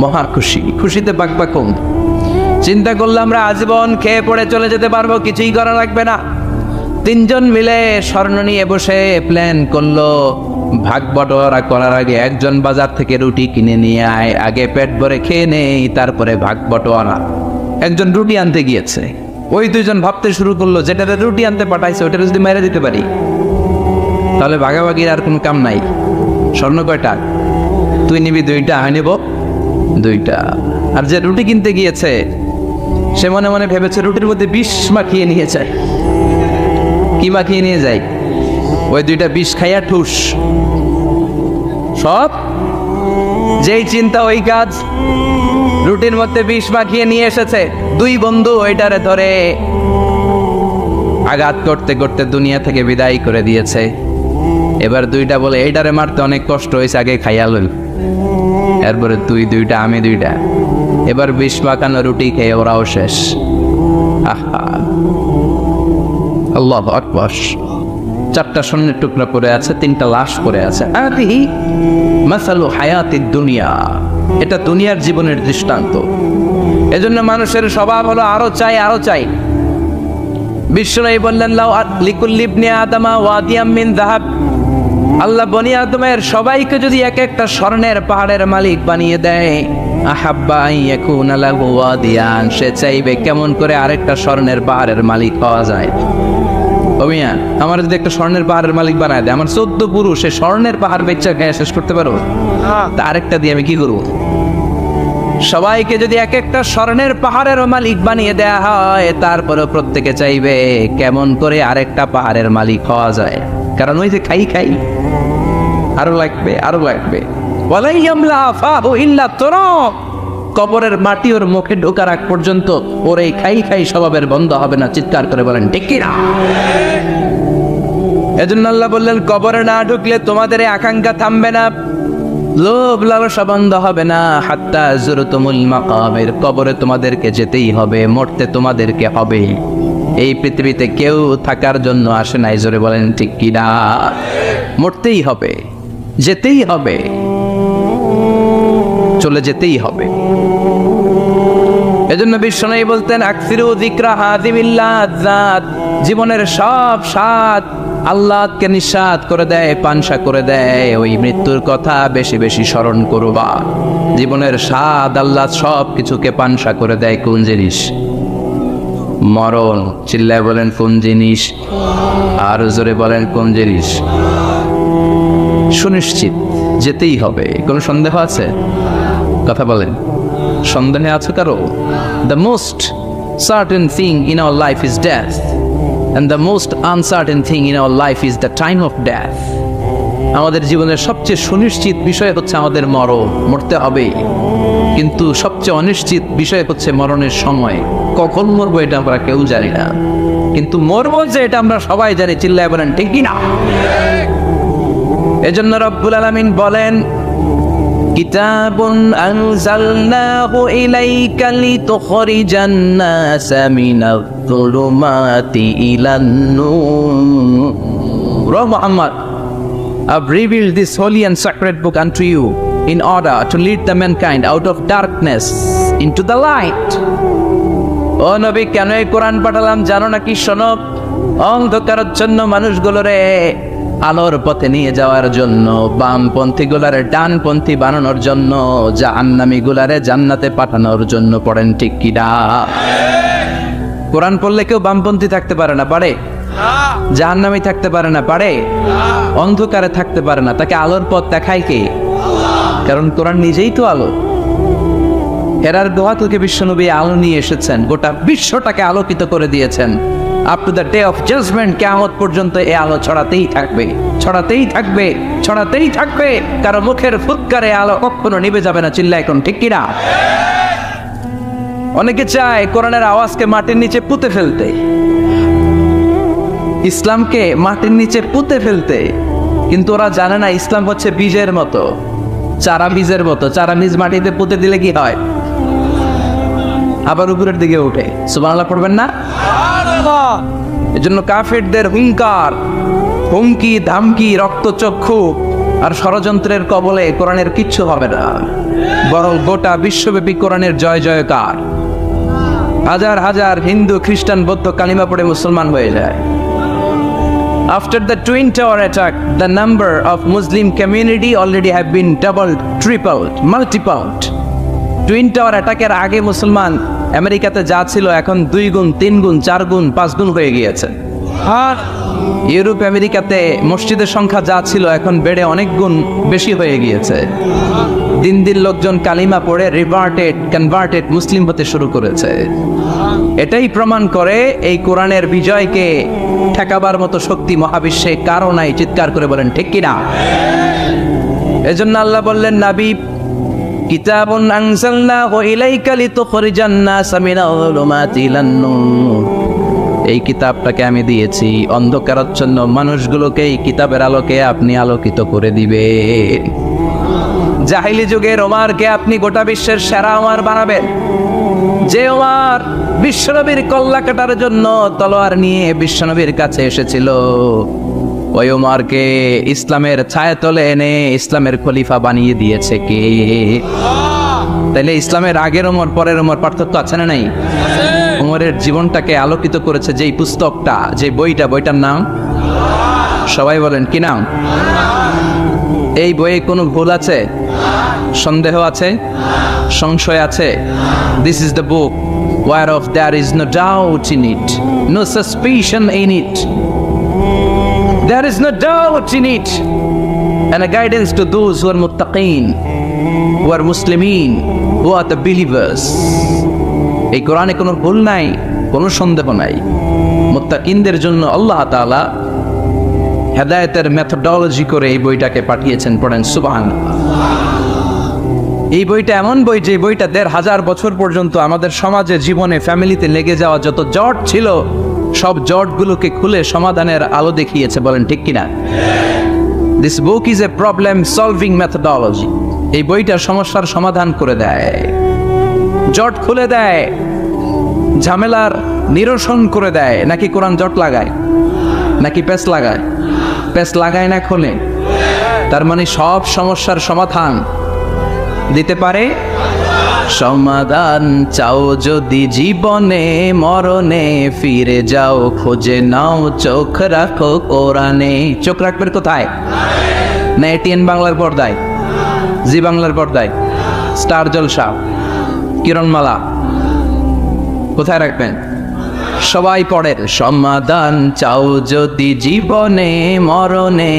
মহা খুশি, খুশিতে বাকবাকুম। চিন্তা করলে আমরা আজীবন খেয়ে পড়ে চলে যেতে পারবো, কিছুই করা লাগবে না। 3 জন মিলে স্বর্ণ নিয়ে বসে প্ল্যান করলো, ভাগ বটোয়ারা করার আগে একজন বাজার থেকে রুটি কিনে নিয়ে আয়, আগে পেট ভরে খেয়ে নেই, তারপরে ভাগ বটোয়ারা। একজন রুটি আনতে গিয়েছে, ওই 2 জন ভাবতে শুরু করলো, যেটাতে রুটি আনতে পাঠাইছে ওটা যদি মেরে দিতে পারি তাহলে ভাগাভাগির আর কোনো কাম নাই। স্বর্ণ কয়টা? তুই নিবি 2টা, আমি নেব 2টা। আর যে রুটি কিনতে গিয়েছে সে মনে মনে ভেবেছে রুটির মধ্যে বিষ মাখিয়ে নিয়ে যায়। কি মাখিয়ে নিয়ে যায়? ওই 2টা বিষ খাইয়া ঠুস। সব যেই চিন্তা ওই কাজ, রুটির মধ্যে বিষ মাখিয়ে নিয়ে এসেছে। 2 বন্ধু ওইটারে ধরে আঘাত করতে করতে দুনিয়া থেকে বিদায় করে দিয়েছে। এবার 2টা বলে, এইটারে মারতে অনেক কষ্ট হয়েছে, আগে খাইয়া লই। এরপরে তুই 2টা, আমি 2টা। এবার বিষ মাখানো রুটি খেয়ে ওরাও শেষ। আহা, আল্লাহু আকবার। 4টা স্বর্ণের টুকরা পড়ে আছে, 3টা লাশ পড়ে আছে। আদিহি মাসালু হায়াতিদ দুনিয়া, এটা দুনিয়ার জীবনের দৃষ্টান্ত। এজন্য মানুষের স্বভাব হলো আরো চাই, আরো চাই। বিশ্বনবী বললেন, লাউ লিকুল্লি ইবনি আদামা ওয়াদিয়াম মিন যাহাব, আল্লাহ বনি আদমের সবাইকে যদি এক একটা স্বর্ণের পাহাড়ের মালিক বানিয়ে দেয়, আহাব্বা আন ইয়াকুনা লাহু ওয়াদিয়ান, সে চাইবে কেমন করে আরেকটা স্বর্ণের পাহাড়ের মালিক হওয়া যায়। অমিয়া, আমার যদি একটা স্বর্ণের পাহাড়ের মালিক বানায় দেয়, আমার 14 পুরুষ সে স্বর্ণের পাহাড় বেচা খেয়ে শেষ করতে পারবো? তা আরেকটা দিয়ে আমি কি করবো? সবাইকে যদি এক একটা স্বর্ণের পাহাড়ের মালিক বানিয়ে দেয়া হয়, তারপরে প্রত্যেকে চাইবে কেমন করে আরেকটা পাহাড়ের মালিক হওয়া যায়। কারণ ওই যে খাই খাই, আরো লাগবে, আরো লাগবে। ওয়ালাই ইয়ামলা আফাহু ইল্লা তুরাব, কবরের মাটি ওর মুখে ঢোকার আগ পর্যন্ত ওর এই খাই খাই স্বভাবের বন্ধ হবে না। চিৎকার করে বলেন ঠিক কি না? এজন্য আল্লাহ বললেন, কবরে না ঢুকলে তোমাদের এই আকাঙ্ক্ষা থামবে না, লোভ লালসা বন্ধ হবে না। হাত্তা যুরতুমুল মাকাবির, কবরে তোমাদেরকে যেতেই হবে, মরতে তোমাদেরকে হবে। এই পৃথিবীতে কেউ থাকার জন্য আসে নাই, জোরে বলেন ঠিক কি না? মরতেই হবে, যেতেই হবে, চলে যেতেই হবে। এজন্য বিশ্বনবী বলতেন, আকসিরু যিকরা হাযিমিল লাযাত, জীবনের সব স্বাদ আল্লাহকে নিঃস্বাদ করে দেয়, পানসা করে দেয়। ওই মৃত্যুর কথা বেশি বেশি স্মরণ করবা। জীবনের স্বাদ আল্লাহ সব কিছুকে পানসা করে দেয়। কোন জিনিস? মরণ। চিল্লায় বলেন কোন জিনিস? আর জোরে বলেন কোন জিনিস? সুনিশ্চিত যেতেই হবে। কোনো সন্দেহ আছে? কথা বলেন, সন্দেহে আছে কারো? The most certain thing in our life is death, and the most uncertain thing in our life is the time of death. আমাদের জীবনের সবচেয়ে সুনিশ্চিত বিষয় হচ্ছে আমাদের মরণ, মরতে হবে। কিন্তু সবচেয়ে অনিশ্চিত বিষয় হচ্ছে মরণের সময়। কখন মরবো এটা আমরা কেউ জানি না, কিন্তু মরবো যে এটা আমরা সবাই জানি। চিল্লায় বলেন ঠিক কি না? এজন্য রব্বুল আলামিন বলেন, কিতাবুন আনজালনাহু ইলাইকা লিতুখরিজান NASA Minaj যুলুমাতি ইলান Noor. Muhammad, I've revealed this holy and sacred book unto you in order to lead the mankind out of darkness into the light. ও নবী, কেন এই কোরআন পাঠালাম জানো নাকি? শোনো, অন্ধকারাচ্ছন্ন মানুষগুলোরে আলোর পথে নিয়ে যাওয়ার জন্য, বামপন্থী গুলারে ডানপন্থী বানানোর জন্য, জাহান্নামী গুলারে জান্নাতে পাঠানোর জন্য। পড়েন ঠিক কি না? কোরআন পড়লে কেউ বামপন্থী থাকতে পারে না, পারে? জাহান্নামী থাকতে পারে না, পারে? অন্ধকারে থাকতে পারে না। তাকে আলোর পথ দেখায় কে? কারণ কোরআন নিজেই তো আলো। এরার দোয়া থেকে বিশ্বনবী আলো নিয়ে এসেছেন, গোটা বিশ্বটাকে আলোকিত করে দিয়েছেন। Up to the day of judgement, কিয়ামত পর্যন্ত এই আলো ছড়াতেই থাকবে, ছড়াতেই থাকবে, ছড়াতেই থাকবে। কারো মুখের ফুৎকারে আলো কখনো নিভে যাবে না। চিল্লা এখন ঠিক কিনা? অনেকে চায় কোরআনের আওয়াজকে মাটির নিচে পুঁতে ফেলতে, ইসলামকে মাটির নিচে পুঁতে ফেলতে, কিন্তু ওরা জানে না ইসলাম হচ্ছে বীজের মতো, চারা বীজের মতো। চারা বীজ মাটিতে পুঁতে দিলে কি হয়? আবার উপরের দিকে উঠে। সুবহানাল্লাহ পড়বেন না? এজন্য কাফেরদের হুঙ্কার, হুমকি, ধামকি, রক্তচক্ষু আর ষড়যন্ত্রের কবলে কোরআনের কিচ্ছু হবে না, বরং গোটা বিশ্বব্যাপী কোরআনের জয় জয়কার। হাজার হাজার হিন্দু, খ্রিস্টান, বৌদ্ধ কালিমা পড়ে মুসলমান হয়ে যায়। After the Twin Tower attack, the number of Muslim community already have been doubled, tripled, multiplied. Twin tower অ্যাটাকের আগে মুসলমান আমেরিকাতে যা ছিল এখন 2 গুণ, 3 গুণ, 4 গুণ, 5 গুণ হয়ে গিয়েছে। আর ইউরোপ আমেরিকাতে মসজিদের সংখ্যা যা ছিল এখন বেড়ে অনেক গুণ বেশি হয়ে গিয়েছে। দিন দিন লোকজন কালিমা পড়ে কনভার্টেড মুসলিম হতে শুরু করেছে। এটাই প্রমাণ করে এই কোরআনের বিজয়কে ঠেকাবার মতো শক্তি মহাবিশ্বে কারো নাই। চিৎকার করে বলেন ঠিক কিনা? এজন্য আল্লাহ বললেন, নবী, কিতাবুন আনজালনাহু ইলাইকা লিতুখরিজান নাসা মিনাল যুলুমাতি ইলান নূর। এই কিতাবটাকে আমি দিয়েছি অন্ধকারাচ্ছন্ন মানুষগুলোকে এই কিতাবের আলোকে আপনি আলোকিত করে দিবেন। জাহিলি যুগের ওমরকে আপনি গোটা বিশ্বের সেরা ওমর বানাবেন। যে ওমর বিশ্বনবীর কল্লা কাটার জন্য তলোয়ার নিয়ে বিশ্বনবীর কাছে এসেছিল, ওই ওমরকে ইসলামের ছায়াতলে এনে ইসলামের খলিফা বানিয়ে দিয়েছে কে? তাইলে ইসলামের আগের ওমর পরের ওমর পার্থক্য আছে না নাই? ওমরের জীবনটাকে আলোকিত করেছে যেই পুস্তকটা, যে বইটার নাম সবাই বলেন কি নাম? এই বইয়ে কোনো ভুল আছে? সন্দেহ আছে? সংশয় আছে? This is the book whereof there is no doubt in it, no suspicion in it. There is no doubt in it, and a guidance to those who are muttaqeen, who are Muslimin, who are the believers. এই কোরআনে কোনো ভুল নাই, কোনো সন্দেহ নাই। মুত্তাকিনদের জন্য আল্লাহ তাআলা হেদায়েতের মেথোডোলজি করে এই বইটাকে পাঠিয়েছেন। পড়েন সুবহানাল্লাহ। এই বইটা এমন বই, যে বইটা ১৫০০ বছর পর্যন্ত আমাদের সমাজে, জীবনে, ফ্যামিলিতে লেগে যাওয়া যত জট ছিল সব জটগুলোকে খুলে সমাধানের আলো দেখিয়েছে। বলেন ঠিক কিনা? This book is a problem solving methodology. এই বইটা সমস্যার সমাধান করে দেয়, জট খুলে দেয়, ঝামেলার নিরসন করে দেয়। নাকি কোরআন জট লাগায়? নাকি পেস লাগায়? পেস লাগায় না, খোলে। তার মানে সব সমস্যার সমাধান দিতে পারে। সমাধান চাও যদি জীবনে, মরণে ফিরে যাও, খোঁজে নাও, চোখ রাখো কোরআনে। চোখ রাখবেন কোথায়? না এটিএন বাংলার পর্দায়, জি বাংলার পর্দায়, স্টার জলসা, কিরণমালা, কোথায় রাখবেন? সবাই পড়েন। সমাধান চাও যদি জীবনে, মরণে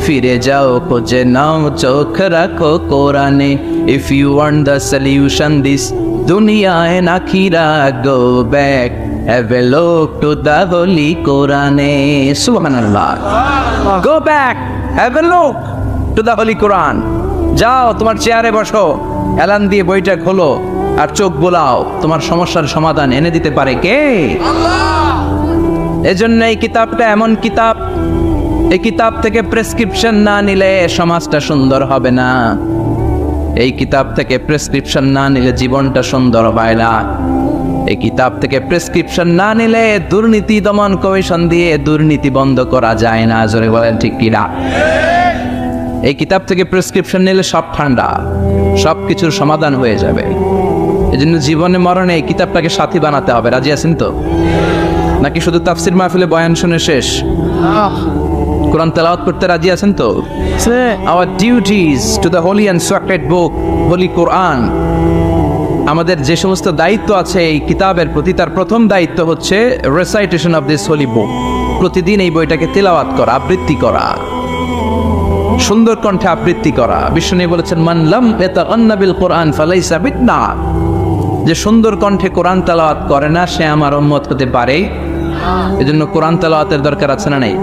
ফিরে যাও, খোঁজে নাও, চোখ রাখো কোরআনে। If you want the solution this dunya and akhira, go back, have a look to the holy Quran. Subhanallah. Go back, have a look to the holy Quran. যাও তোমার চেয়ারে বসো, এলান দিয়ে বইটা খোলো আর চোখ বোলাও। তোমার সমস্যার সমাধান এনে দিতে পারে কে? আল্লাহ। এজন্য এই কিতাবটা এমন কিতাব, এই কিতাব থেকে প্রেসক্রিপশন না নিলে সমাজটা সুন্দর হবে না। এই কিতাব থেকে প্রেসক্রিপশন না নিলে জীবনটা সুন্দর হয় না। এই কিতাব থেকে প্রেসক্রিপশন না নিলে দুর্নীতি দমন কমিশন দিয়ে দুর্নীতি বন্ধ করা যায় না। জোরে বলেন ঠিক কিনা? এই কিতাব থেকে প্রেসক্রিপশন নিলে সব ঠান্ডা, সব কিছুর সমাধান হয়ে যাবে। এই জন্য জীবনে মরণে এই কিতাবটাকে সাথী বানাতে হবে। রাজি আছেন তো? নাকি শুধু তাফসির মাহফিলে বয়ান শুনে শেষ? কোরআন তেলাওয়াত করতে রাজি আছেন তো? Our duties to the holy and sacred book, holy Quran. আমাদের যে সমস্ত দায়িত্ব আছে এই কিতাবের প্রতি, তার প্রথম দায়িত্ব হচ্ছে রেসাইটেশন অফ দিস হোলি বুক। প্রতিদিন এই বইটাকে তেলাওয়াত করা, আবৃত্তি করা, সুন্দর কণ্ঠে আবৃত্তি করা। বিষ্ণু বলেছেন, মান লাম ইয়াতাগান্না বিল কোরআন ফালাইসা বিন্না। যে সুন্দর কণ্ঠে কোরআন তেলাওয়াত করে না, সে আমার উম্মত হতে পারে। এজন্য কোরআন তেলাওয়াতের দরকার আছে না নাই?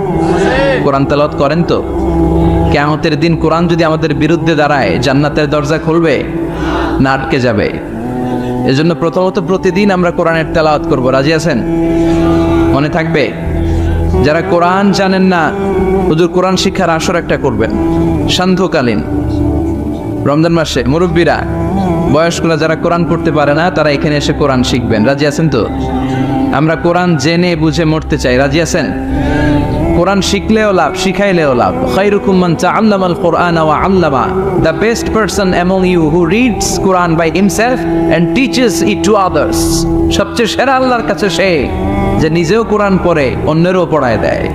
কোরআন তেলাওয়াত করেন তো? কিয়ামতের দিন কোরআন যদি আমাদের বিরুদ্ধে দাঁড়ায়, জান্নাতের দরজা খুলবে না আটকে যাবে? এজন্য প্রথমত প্রতিদিন আমরা কোরআনের তেলাওয়াত করব। রাজি আছেন? মনে থাকবে? যারা কোরআন জানেন না, হুজুর কোরআন শিক্ষার আসর একটা করবেন সান্ধ্যকালীন রমজান মাসে। মুরব্বীরা, বয়স্করা যারা কোরআন পড়তে পারে না, তারা এখানে এসে কোরআন শিখবেন। রাজি আছেন তো? আমরা কোরআন জেনে বুঝে মরতে চাই। রাজি আছেন? কোরআন শিখলেও লাভ, শিখাইলেও লাভ। খায়রুকুম মান তাআল্লামাল কুরআন ওয়া আল্লামা। The best person among you who reads Quran by himself and teaches it to others. সবচেয়ে সেরা আল্লাহর কাছে সে যে নিজেও কোরআন পড়ে, অন্যেরও পড়ায় দেয়।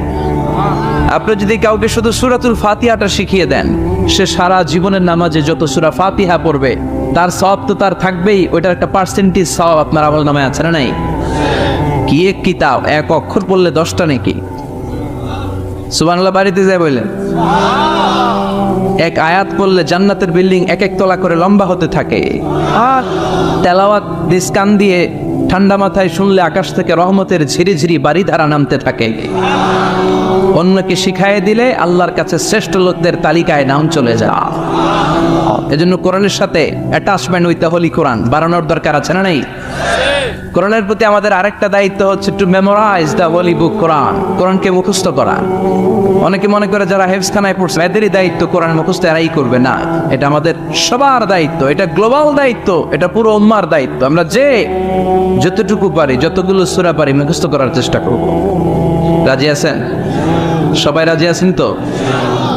আপনি যদি কাউকে শুধু সূরাতুল ফাতিহাটা শিখিয়ে দেন, সে সারা জীবনের নামাজে যত সূরা ফাতিহা পড়বে তার সওয়াব তো তার থাকবেই। ওইটার একটা পার্সেন্টেজ সওয়াব আপনার আমলনামায় আছে না নাই? কি এক কিতাব, এক অক্ষর পড়লে 10টা নাকি। সুবহানাল্লাহ বাড়িতে যায় বললেন। এক আয়াত পড়লে জান্নাতের বিল্ডিং এক এক তলা করে লম্বা হতে থাকে। আর তেলাওয়াত দিস কান দিয়ে ঠান্ডা মাথায় শুনলে আকাশ থেকে রহমতের ঝিরিঝিরি বাড়িধারা নামতে থাকে। অন্যকে শিখাইয়ে দিলে আল্লাহর কাছে শ্রেষ্ঠ লোকদের তালিকায় নাম চলে যায়। এজন্য কোরআনের সাথে অ্যাটাচমেন্ট উইথ দ্য হোলি কোরআন বাড়ানোর দরকার আছে না নাই? কোরআনের প্রতি আমাদের আরেকটা দায়িত্ব হচ্ছে টু মেমোরাইজ দ্য হোলি বুক কোরআন। কোরআনকে মুখস্থ করা। অনেকে মনে করে যারা হেফজখানায় পড়ছে এদেরই দায়িত্ব কোরআন মুখস্থ, এরাই করবে না। এটা আমাদের সবার দায়িত্ব, এটা গ্লোবাল দায়িত্ব, এটা পুরো উম্মার দায়িত্ব। আমরা যে যতটুকু পারি, যতগুলো সূরা পারি মুখস্থ করার চেষ্টা করব। রাজি আছেন? সবাই রাজি আছেন তো?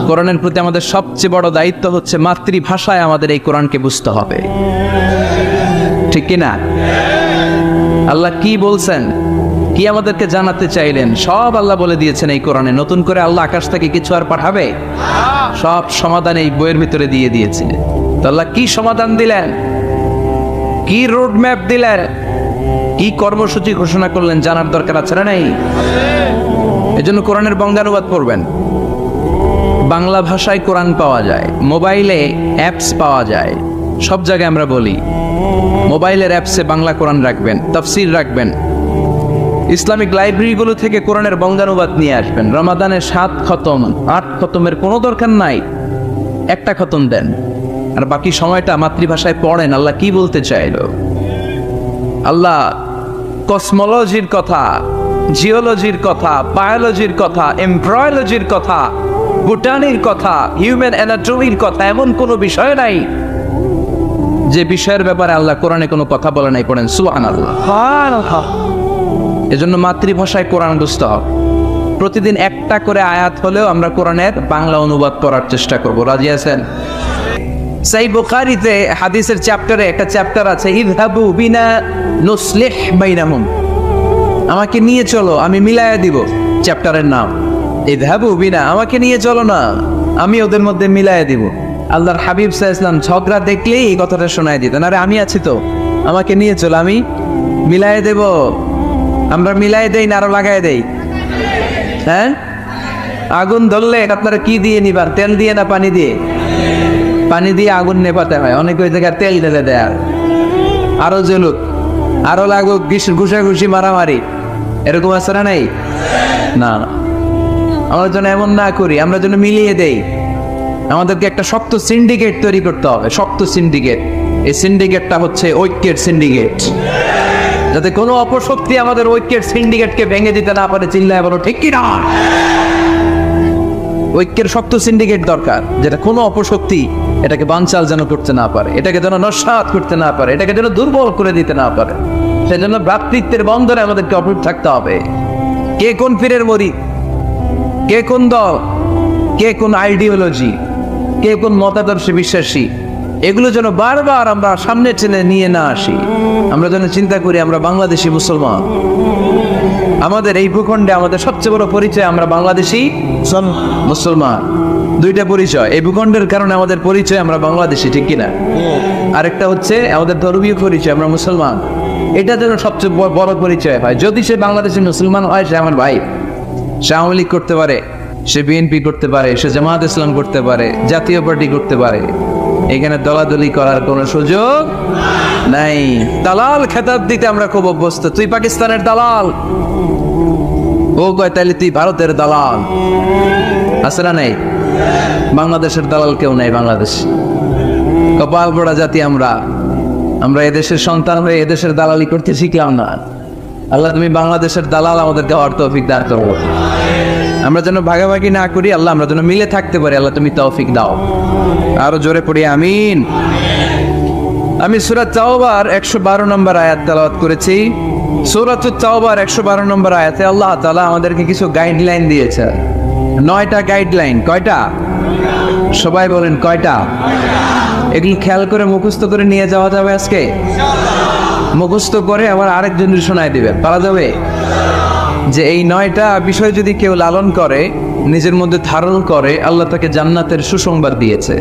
কোরআনের প্রতি আমাদের সবচেয়ে বড় দায়িত্ব হচ্ছে মাতৃভাষায় আমাদের এই কোরআনকে বুঝতে হবে। ঠিক কিনা? আল্লাহ কি বলছেন, কি আমাদেরকে জানাতে চাইলেন, সব আল্লাহ বলে দিয়েছেন এই কোরআনে। নতুন করে আল্লাহ আকাশ থেকে কিছু আর পাঠাবে? সব সমাধান এই বইয়ের ভিতরে দিয়ে দিয়েছে। তো আল্লাহ কি সমাধান দিলেন, কি রোড ম্যাপ দিলেন, কি কর্মসূচি ঘোষণা করলেন, জানার দরকার আছে না নাই? এজন্য কোরআনের বঙ্গানুবাদ পড়বেন। বাংলা ভাষায় কোরআন পাওয়া যায়, মোবাইলে অ্যাপস পাওয়া যায়। সব জায়গায় আমরা বলি মোবাইলের অ্যাপসে বাংলা কোরআন রাখবেন, তাফসীর রাখবেন। ইসলামিক লাইব্রেরিগুলো থেকে কোরআনের বঙ্গানুবাদ নিয়ে আসবেন। রমাদানে 7 খতম 8 খতমের কোনো দরকার নাই, একটা খতম দেন। আর বাকি সময়টা মাতৃভাষায় পড়েন আল্লাহ কি বলতে চাইলো। আল্লাহ কসমোলজির কথা, জিওলজির কথা, বায়োলজির কথা, এমব্রয়োলজির কথা, বোটানির কথা, হিউম্যান অ্যানাটমির কথা, এমন কোনো বিষয় নাই যে বিষয়ের ব্যাপারে আল্লাহ কোরআনে কোনো কথা বলে নাই। পড়েন সুবহানাল্লাহ। এজন্য মাতৃভাষায় কোরআন বুঝতে হবে। প্রতিদিন একটা করে আয়াত হলেও আমরা কোরআনের বাংলা অনুবাদ করার চেষ্টা করব। রাজি আছেন? সাই বুখারীতে হাদিসের চ্যাপ্টারে একটা চ্যাপ্টার আছে, ইযহাবু বিনা নুসলিহ বাইনাহুম, আমাকে নিয়ে চলো আমি মিলায়া দিব। চ্যাপ্টারের নাম ইযহাবু বিনা, আমাকে নিয়ে চলো না আমি ওদের মধ্যে মিলায়া দিব। আল্লাহর হাবিব সাল্লাল্লাহু আলাইহি ওয়াসাল্লাম ঝগড়া দেখলেই এই কথাটা শোনায় দিতেন, আরে আমি আছি তো, আমাকে নিয়ে চলো আমি মিলায়া দেব। আমরা মিলাই দেই না আরো লাগাই দেই? হ্যাঁ, আগুন ধরলে আপনারা কি দিয়ে নিবার, তেল দিয়ে না পানি দিয়ে? পানি দিয়ে আগুন নেভাতে হয়। অনেক ওই জায়গায় তেল ঢেলে দেয়, আরো জ্বলুক, আরো লাগুক, ঘুষাঘুষি মারামারি, এরকম আছে না? নাই না, আমরা যেন এমন না করি, আমরা যেন মিলিয়ে দেই। আমাদেরকে একটা শক্ত সিন্ডিকেট তৈরি করতে হবে, শক্ত সিন্ডিকেট। এই সিন্ডিকেটটা হচ্ছে ঐক্যের সিন্ডিকেট, যাতে কোনো অপশক্তি আমাদের ঐক্যের সিন্ডিকেটকে ভেঙে দিতে না পারে। চিল্লায় বলো ঠিক কিনা? ঐক্যের শক্ত সিন্ডিকেট দরকার, যেটা কোনো অপশক্তি এটাকে বানচাল যেন করতে না পারে, এটাকে যেন নস্যাৎ করতে না পারে, এটাকে যেন দুর্বল করে দিতে না পারে। সেজন্য ভ্রাতৃত্বের বন্ধনে আমাদেরকে অটুট থাকতে হবে। কে কোন পীরের মরিদ, কে কোন দল, কে কোন আইডিওলজি, কে কোন মতাদর্শে বিশ্বাসী, এগুলো যেন বারবার আমরা সামনে টেনে নিয়ে না আসি। আমরা যেন চিন্তা করি আমরা বাংলাদেশি মুসলমান। আমাদের এই ভূখণ্ডে আমাদের সবচেয়ে বড় পরিচয় আমরা বাংলাদেশি মুসলমান। দুইটা পরিচয় এই ভূখণ্ডের কারণে আমাদের পরিচয় আমরা বাংলাদেশি, ঠিক কিনা? আরেকটা হচ্ছে আমাদের ধর্মীয় পরিচয়, আমরা মুসলমান। এটা যেন সবচেয়ে বড় পরিচয় হয়। যদি সে বাংলাদেশি মুসলমান হয়, সে আমার ভাই, সে আওয়ামী লীগ করতে পারে, সে বিএনপি করতে পারে, সে জামায়াত ইসলাম করতে পারে, জাতীয় পার্টি করতে পারে, এখানে দলাদলি করার কোনো সুযোগ নাই। দালাল খেতাব দিতে আমরা খুব অভ্যস্ত। তুই পাকিস্তানের দালাল, ও কয় তাইলে তুই ভারতের দালাল। আছে না? নাই। বাংলাদেশের দালাল কেউ নাই। বাংলাদেশ কপাল পোড়া জাতি আমরা। আমরা এদেশের সন্তান হয়ে এদেশের দালালি করতে শিখলাম না। আল্লাহ তুমি বাংলাদেশের দালাল আমাদেরকে হওয়ার তৌফিক দান করো। আমরা যেন ভাগাভাগি না করি, আল্লাহ আমরা যেন মিলে থাকতে পারি, আল্লাহ তুমি তৌফিক দাও। আরো জোরে পড়ি আমিন। আমি সূরা তাওবার 112 নম্বর আয়াত তেলাওয়াত করেছি। সূরাতুত তাওবার 112 নম্বর আয়াতে আল্লাহ তাআলা আমাদেরকে কিছু গাইডলাইন দিয়েছে। 9টা গাইডলাইন। কয়টা? সবাই বলেন কয়টা? এগুলো খেয়াল করে মুখস্থ করে নিয়ে যাওয়া যাবে আজকে? মুখস্থ করে আবার আরেকজনের শোনায় দিবেন, পারা যাবে? যে এই 9টা বিষয় যদি কেউ লালন করে, নিজের মধ্যে ধারণ করে, আল্লাহ তাকে জান্নাতের সুসংবাদ দিয়েছে।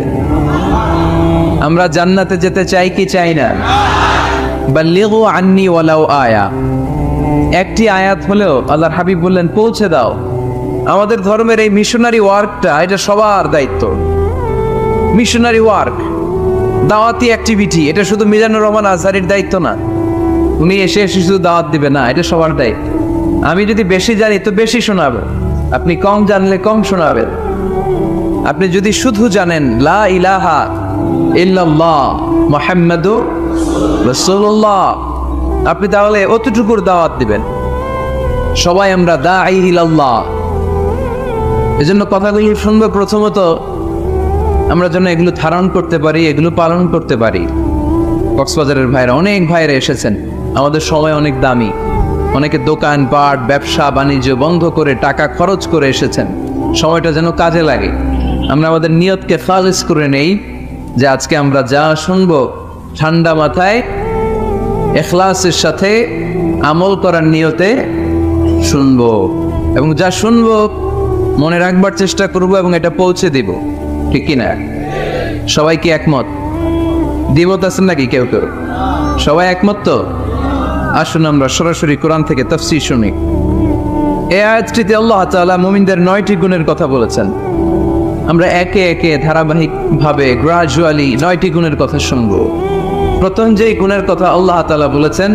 আমরা জান্নাতে যেতে চাই কি চাই না? বাল্লিগু আন্নি ওয়ালাউ আয়া, একটি আয়াত হলেও আল্লাহর হাবিব বললেন পৌঁছে দাও। আমাদের ধর্মের এই মিশনারি ওয়ার্কটা, এটা সবার দায়িত্ব। মিশনারি ওয়ার্ক, দাওয়াতি অ্যাক্টিভিটি, এটা শুধু মিজানুর রহমান আজহারীর দায়িত্ব না। উনি এসে শুধু দাওয়াত দিবে না, এটা সবার দায়িত্ব। আমি যদি বেশি জানি তো বেশি শোনাবেন, আপনি কম জানলে কম শোনাবেন। আপনি যদি শুধু জানেন লা ইলাহা ইল্লাল্লাহ মুহাম্মাদুর রাসূলুল্লাহ, আপনি তাহলে অতটুকুর দাওয়াত দিবেন। সবাই আমরা দাঈ ইলাল্লাহ। এজন্য কথাগুলো শুনবো, প্রথমত আমরা যেন এগুলো ধারণ করতে পারি, এগুলো পালন করতে পারি। কক্সবাজারের ভাইরা, অনেক ভাইরা এসেছেন, আমাদের সময় অনেক দামি। অনেকে দোকান পাট ব্যবসা বাণিজ্য বন্ধ করে টাকা খরচ করে এসেছেন, সময়টা যেন কাজে লাগে। আমরা আমাদের নিয়তকে খালিস করে নেই, যে আজকে আমরা যা শুনবো ঠান্ডা মাথায় ইখলাসের সাথে আমল করার নিয়তে শুনবো, এবং যা শুনবো মনে রাখবার চেষ্টা করব এবং এটা পৌঁছে দিব, ঠিক কিনা? সবাই কি একমত? দ্বিমত আছেন নাকি কেউ কেউ? সবাই একমত তো? আসুন আমরা সরাসরি কোরআন থেকে তাফসীর শুনি। এই আয়াতটিতে আল্লাহ তাআলা মুমিনদের 9টি গুণের কথা বলেছেন। আমরা একে একে ধারাবাহিকভাবে গ্রাজুয়ালি 9টি গুণের কথা শুনব। প্রথম যেই গুণের কথা আল্লাহ তাআলা বলেছেন,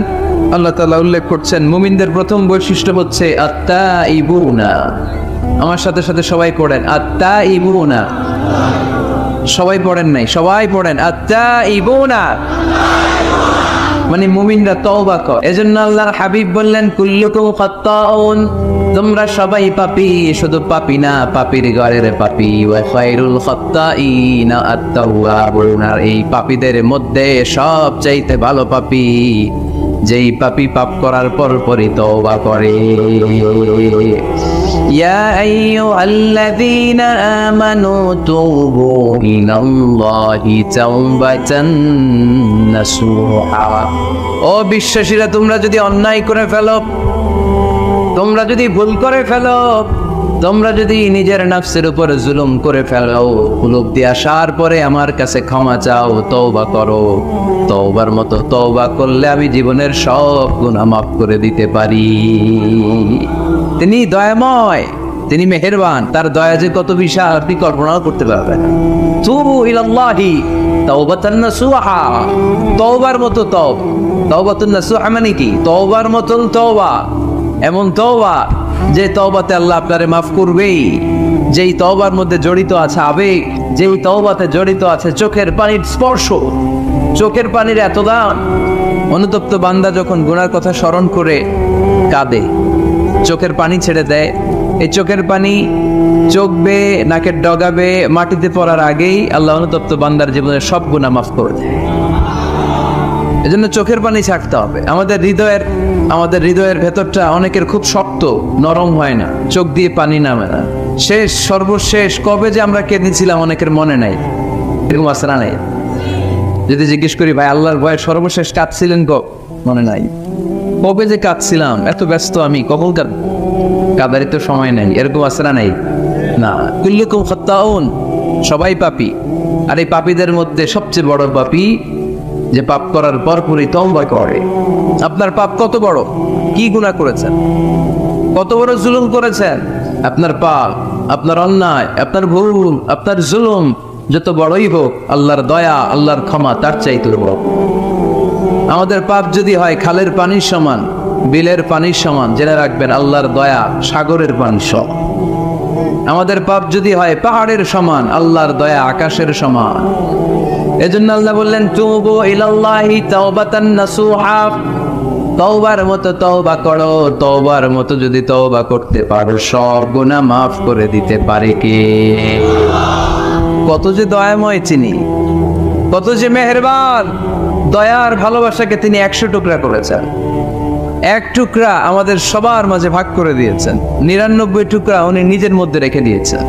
আল্লাহ তাআলা উল্লেখ করছেন মুমিনদের প্রথম বৈশিষ্ট্য হচ্ছে আত্তাইবুনা। আমার সাথে সাথে সবাই পড়েন আত্তাইবুনা। সবাই পড়েন নাই, সবাই পড়েন আত্তাইবুনা, মানে মুমিনরা তওবা করে। এজন্য আল্লাহর হাবিব বললেন কুল্লুকুম খাত্তাউন, তোমরা সবাই পাপী, শুধু পাপী না, পাপীর ঘরের পাপী। ওয়া খায়রুল খাত্তাইনা আত-তাওয়াবুন, আর এই পাপীদের মধ্যে সবচাইতে ভালো পাপী যেই পাপী পাপ করার পরপরই তওবা করে। ইয়া আইয়ুহাল্লাযীনা আমানু তুবু ইলাল্লাহি তাওবাতান নাসুহা, ও বিশ্বাসীরা, তোমরা যদি অন্যায় করে ফেলো, তোমরা যদি ভুল করে ফেলো, তোমরা যদি নিজের নফসের উপর জুলুম করে ফেলো, উপলব্ধি আসার পরে আমার কাছে ক্ষমা চাও, তওবা করো। তওবার মতো তওবা করলে আমি জীবনের সব গুনাহ মাফ করে দিতে পারি। তিনি দয়াময়, তিনি মেহেরবান, তার দয়া যে কত বিশাল আপনি কল্পনাও করতে পারবেন। তুবু ইলাল্লাহি তাওবাতান নাসুহা, তওবার মতো তওবা। তাওবাতুন নাসুহা মানে কি? তওবার মতন তওবা, এমন তওবা যে তওবাতে আল্লাহ আপনারে মাফ করবেই, যেই তওবার মধ্যে জড়িত আছে আবেগ, যেই তওবাতে জড়িত আছে চোখের পানির স্পর্শ, চোখের পানির এত দাম। অনুতপ্ত বান্দা যখন গুনার কথা স্মরণ করে কাঁদে, চোখের পানি ছেড়ে দেয়, এই চোখের পানি চোখ বেয়ে নাকের ডগাবে মাটিতে পড়ার আগেই আল্লাহ অনুতপ্ত বান্দার জীবনের সব গুনাহ মাফ করে দেয়। এজন্য চোখের পানি ছাড়তে হবে। আমাদের হৃদয়ের ভেতরটা অনেকের খুব শক্ত, নরম হয় না, চোখ দিয়ে পানি নামে না। সর্বশেষ কবে যে আমরা কেঁদেছিলাম অনেকের মনে নাই, এরকম আছে না? নাই? যদি জিজ্ঞেস করি ভাই আল্লাহর ভয়ে সর্বশেষ কাঁদছিলেন মনে নাই। কবে যে কাঁদছিলাম, এত ব্যস্ত আমি, কখন কাঁদারই তো সময় নেই, এরকম আছে না? নাই না। কুল্লুকুম খাত্তাউন, সবাই পাপী, আর এই পাপীদের মধ্যে সবচেয়ে বড় পাপী যে পাপ করার পরপরই তওবা করে। আপনার পাপ কত বড়, কি গুনাহ করেছেন, কত বড় জুলুম করেছেন, আপনার পাপ, আপনার অন্যায়, আপনার ভুল, আপনার জুলুম যত বড়ই হোক, আল্লাহর দয়া, আল্লাহর ক্ষমা তার চাইতে বড়। আমাদের পাপ যদি হয় খালের পানির সমান, বিলের পানির সমান, জেনে রাখবেন আল্লাহর দয়া সাগরের পানির সমান। আমাদের পাপ যদি হয় পাহাড়ের সমান, আল্লাহর দয়া আকাশের সমান। এজন্য আল্লাহ বললেন তুবু ইলাল্লাহি তাওবাতান নাসুহা, তওবার মতো তওবা করো। তওবার মতো যদি তওবা করতে পারো, সব গুনাহ মাফ করে দিতে পারে কে? কত যে দয়াময় তিনি, কত যে মেহেরবান। দয়ার ভালোবাসাকে তিনি 100 টুকরা করেছেন, এক টুকরা আমাদের সবার মাঝে ভাগ করে দিয়েছেন, 99 টুকরা উনি নিজের মধ্যে রেখে দিয়েছেন।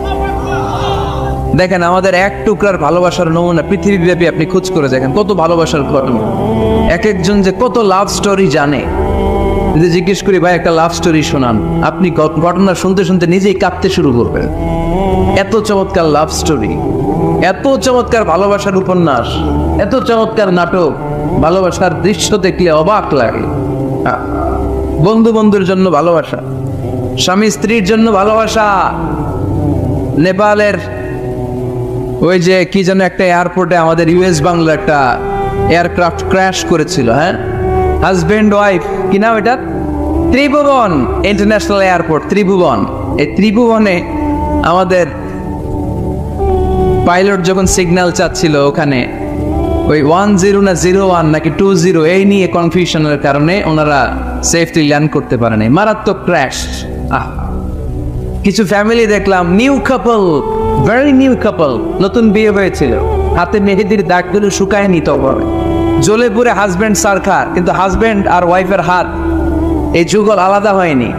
দেখেন আমাদের এক টুকরার ভালোবাসার নমুনা পৃথিবীব্যাপী আপনি খোঁজ করে দেখেন, কত ভালোবাসার ঘটনা। এক একজন যে কত লাভ স্টোরি জানে। যদি জিজ্ঞেস করি ভাই একটা লাভ স্টোরি শোনান, আপনি ঘটনা শুনতে শুনতে নিজেই কাঁদতে শুরু করবেন। এত চমৎকার লাভ স্টোরি, এত চমৎকার ভালোবাসার উপন্যাস, এত চমৎকার নাটক, ভালোবাসার দৃশ্য দেখলে অবাক লাগে। বন্ধুর জন্য ভালোবাসা, স্বামী স্ত্রীর জন্য ভালোবাসা। নেপালের ওই যে কি যেন একটা এয়ারপোর্টে আমাদের ইউএস বাংলা একটা এয়ারক্রাফট ক্র্যাশ করেছিল, হ্যাঁ, হাজবেন্ড ওয়াইফ, কি নাম এটা, ত্রিভুবন ইন্টারন্যাশনাল এয়ারপোর্ট, ত্রিভুবন। এই ত্রিভুবনে আমাদের পাইলট যখন সিগন্যাল চাচ্ছিল, ওখানে ওই 10 না 01 নাকি 20 এই নিয়ে কনফিউশনের কারণে ওনারা সেফলি ল্যান্ড করতে পারে নাই, মারাত্মক ক্র্যাশ। কিছু ফ্যামিলি দেখলাম, নিউ কাপল, ভেরি নিউ কাপল, নতুন বিয়ে হয়েছিল, হাতে মেহেদির দাগগুলো শুকায়নি, তখন জ্বলে পুড়ে হাজব্যান্ড সারখার, কিন্তু হাজব্যান্ড আর ওয়াইফের হাত এই যুগল আলাদা হয়নি।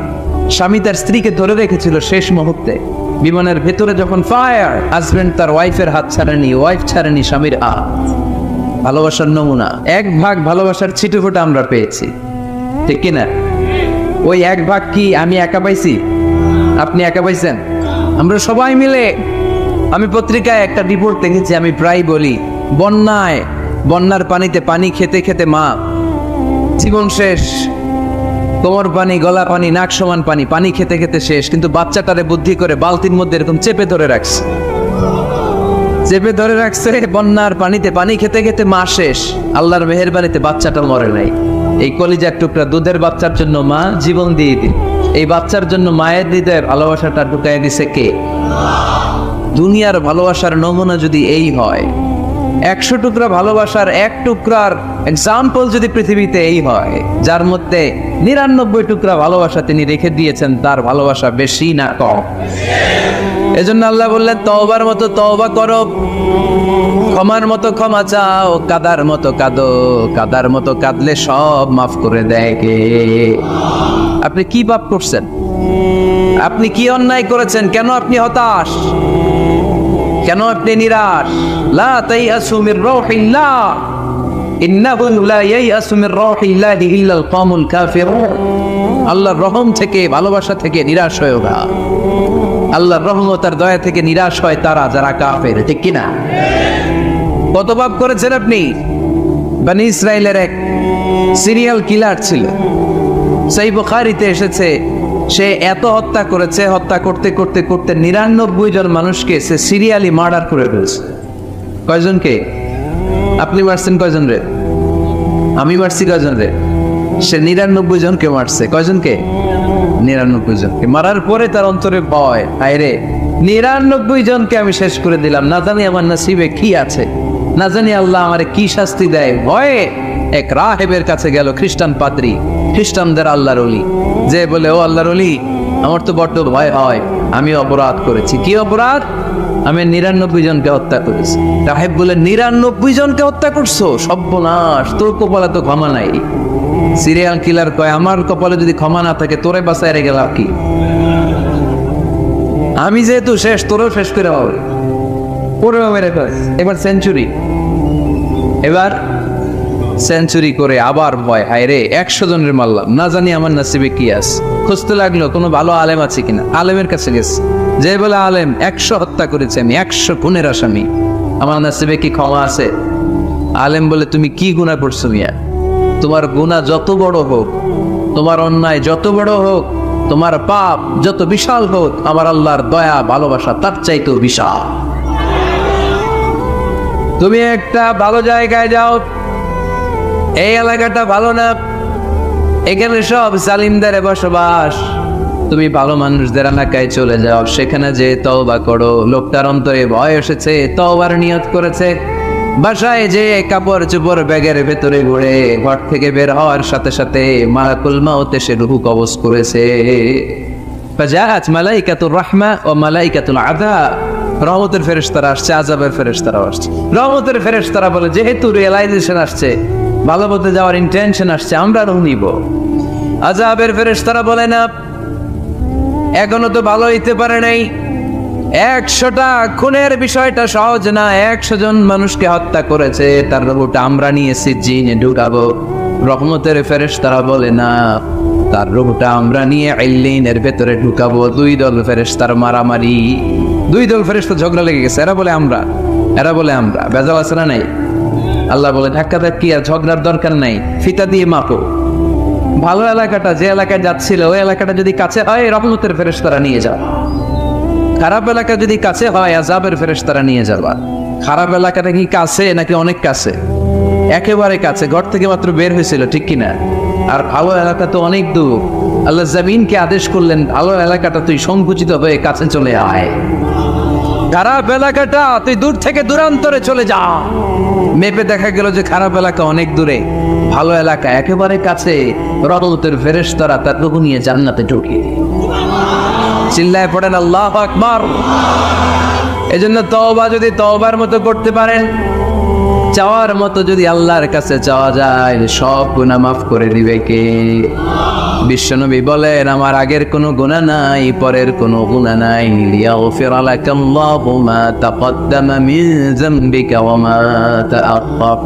স্বামী তার স্ত্রীকে ধরে রেখেছিল শেষ মুহূর্তে। বিমানের ভেতরে যখন ফায়ার, হাজব্যান্ড তার ওয়াইফের হাত ছাড়েনি, ওয়াইফ ছাড়েনি স্বামীর হাত। ভালোবাসার নমুনা। 1 ভাগ ভালোবাসার ছিটেফোঁটা আমরা পেয়েছি, ঠিক কিনা? ওই 1 ভাগ কি আমি একা পাইছি, আপনি একা পাইছেন? আমরা সবাই মিলে। আমি পত্রিকায় একটা রিপোর্ট দেখেছি, আমি প্রায় বলি, বন্যার পানিতে পানি খেতে খেতে মা জীবন শেষ, কোমর পানি, গলা পানি, নাক সমান পানি, পানি খেতে খেতে শেষ, কিন্তু বাচ্চাটারে বুদ্ধি করে বালতির মধ্যে এরকম চেপে ধরে রাখছে, বন্যার পানিতে পানি খেতে খেতে মা শেষ। আল্লাহর মেহেরবানিতে বাচ্চাটা মরে নাই। এই কলিজার টুকরা দুধের বাচ্চার জন্য মা জীবন দিয়ে দিল। এই বাচ্চার জন্য মায়ের হৃদয়ে ভালোবাসাটা ঢুকাই দিছে কে? দুনিয়ার ভালোবাসার নমুনা যদি এই হয়, 100 টুকরা ভালোবাসার 1 টুকরার এক্সাম্পল যদি পৃথিবীতে এই হয়, যার মধ্যে 99 টুকরা ভালোবাসা তিনি রেখে দিয়েছেন, তার ভালোবাসা বেশি না কম? এজন্য আল্লাহ বললেন, তওবার মতো তওবা করো, ক্ষমার মতো ক্ষমা চাও, কাদার মতো কাঁদো, কাদার মতো কাঁদলে সব মাফ করে দেয় কে? আপনি কি পাপ করছেন? আপনি কি অন্যায় করেছেন? কেন আপনি হতাশ? কেন আপনি নিরাশ? লা তাইয়াসু মির রাউহিল্লাহ, ইন্নাহু লা ইয়াইয়াসু মির রাউহিল্লাহি ইল্লাল কওমুল কাফিরুন। আল্লাহর রহম থেকে, ভালোবাসা থেকে নিরাশ হয়ো না। আল্লাহর রহমত আর দয়া থেকে নিরাশ হয় তারা যারা কাফের, ঠিক কি না? কত পাপ করেছেন আপনি? বনি ইসরাইলের এক সিরিয়াল কিলার ছিল, সহিহ বুখারীতে এসেছে, সে এত হত্যা করেছে, হত্যা করতে করতে করতে 99 জন মানুষকে সে সিরিয়ালি মার্ডার করে ফেলছে। কয়জনকে? আপনি মারছেন কয়জন রে? আমি মারছি কয়জন রে? সে 99 জনকে মারছে। কয়জনকে? 99 জনকে। মারার পরে তার অন্তরে ভয়, আরে 99 জনকে আমি শেষ করে দিলাম, না জানি আমার নসিবে কি আছে, না জানি আল্লাহ আমারে কি শাস্তি দেয়। ভয়ে এক রাহেবের কাছে গেল, খ্রিস্টান পাদ্রী, খ্রিস্টানদের আল্লাহর ওলি, যে বলে, ও আল্লাহর ওলি, আমার তো বড্ড ভয় হয়, আমি অপরাধ করেছি। কি অপরাধ? আমি 99 জনকে হত্যা করেছি। রাহেব বলে, 99 জনকে হত্যা করছো? সর্বনাশ, তোর কপালে তো ক্ষমা নাই। সিরিয়াল কিলার কয়, আমার কপালে যদি ক্ষমা না থাকে তোরে বাঁচায় রেখে লাভ কি? আমি যেহেতু শেষ, তোরেও শেষ করে হবে। পরেও মেরে ফেলে, এবার সেঞ্চুরি, এবার সেঞ্চুরি করে আবার ভয়, হায় রে 100 জনের মারলাম, না জানি আমার নসিবে কি আছে। খুঁজতে লাগলো কোনো ভালো আলেম আছে কিনা। আলেমের কাছে গেছে, যে বলে, আলেম 100 হত্যা করেছে আমি, 100 খুনের আসামি, আমার নসিবে কি ক্ষমা আছে? আলেম বলে, তুমি কি গুনাহ করছো মিয়া? তোমার গুনাহ যত বড় হোক, তোমার অন্যায় যত বড় হোক, তোমার পাপ যত বিশাল হোক, আমার আল্লাহর দয়া ভালোবাসা তার চাইতেও বিশাল। তুমি একটা ভালো জায়গায় যাও, এই এলাকাটা ভালো না, এখানে সব জালিমদের বসবাস, তুমি ভালো মানুষদের এলাকায় চলে যাও, সেখানে যে তওবা করো। লোকটার অন্তরে ভয় এসেছে, তওবার নিয়ত করেছে, বাসায় যে কাপড় চোপড় ব্যাগের ভেতরে ঘুরে ঘর থেকে বের হওয়ার সাথে সাথে মালাকুল মাউত এসে রূহ কবজ করেছে। ফাজাআত মালাইকাতুর রাহমা ও মালাইকাতুল আযাব, রহমতের ফেরেশতারা আসছে, আযাবের ফেরেশতারা আসছে। রহমতের ফেরেশতারা বলে, যেহেতু রিয়েলাইজেশন আসছে, ভালো পথে যাওয়ার ইন্টেনশন আসছে, আমরা রূহ নিব। আযাবের ফেরেশতারা বলে, না, এখনো তো ভালো হইতে পারে নাই, 100টা খুনের বিষয়টা সহজ না, 100 জন মানুষকে হত্যা করেছে, তার রূহটা আমরা নিয়ে সিজ্জিনে ঢুকাবো। রহমতের ফেরেশতারা বলে, না, তার রূহটা আমরা নিয়ে ইল্লিনের ভেতরে ঢুকাবো। 2 দল ফেরেশতার মারামারি, 2 দল ফেরেশতা ঝগড়া লেগে গেছে, এরা বলে আমরা, এরা বলে আমরা, বেজাল আছে না নাই? আল্লাহ বলে, ধাক্কা ধাক্কি আর ঝগড়ার দরকার নাই, ফিতা দিয়ে মাপো। ভালো এলাকাটা, যে এলাকায় যাচ্ছিল, ওই এলাকাটা যদি কাছে হয়, রহমতের ফেরেশতারা নিয়ে যাও। খারাপ এলাকা যদি কাছে হয়, আযাবের ফেরেশতারা নিয়ে যাবা। খারাপ এলাকাটা কি কাছে নাকি অনেক কাছে? একেবারে কাছে, ঘর থেকে মাত্র বের হয়েছিল, ঠিক কিনা? আর ভালো এলাকা তো অনেক দূর। আল্লাহ জমিনকে আদেশ করলেন, ভালো এলাকাটা তুই সংকুচিত হয়ে কাছে চলে আয়, খারাপ এলাকাটা তুই দূর থেকে দূরান্তরে চলে যা। মেপে দেখা গেল যে খারাপ এলাকা অনেক দূরে, ভালো এলাকা একেবারে কাছে। রহমতের ফেরেশতারা তার রূহ নিয়ে জান্নাতে ঢুকিয়ে দিল। চিল্লায় পড়েন আল্লাহু আকবার। এজন্য তওবা যদি তওবার মতো করতে পারেন, চাওয়ার মতো যদি আল্লাহর কাছে চাওয়া যায়, সব গুনাহ মাফ করে দিবে কে? বিশ্বনবী বলেন, আমার আগের কোনো গুনাহ নাই, পরের কোনো গুনাহ নাই। লিয়াগফির লাকাল্লাহু মা তাকদ্দামা মিন যামবিকা ওয়া মা তাআখার।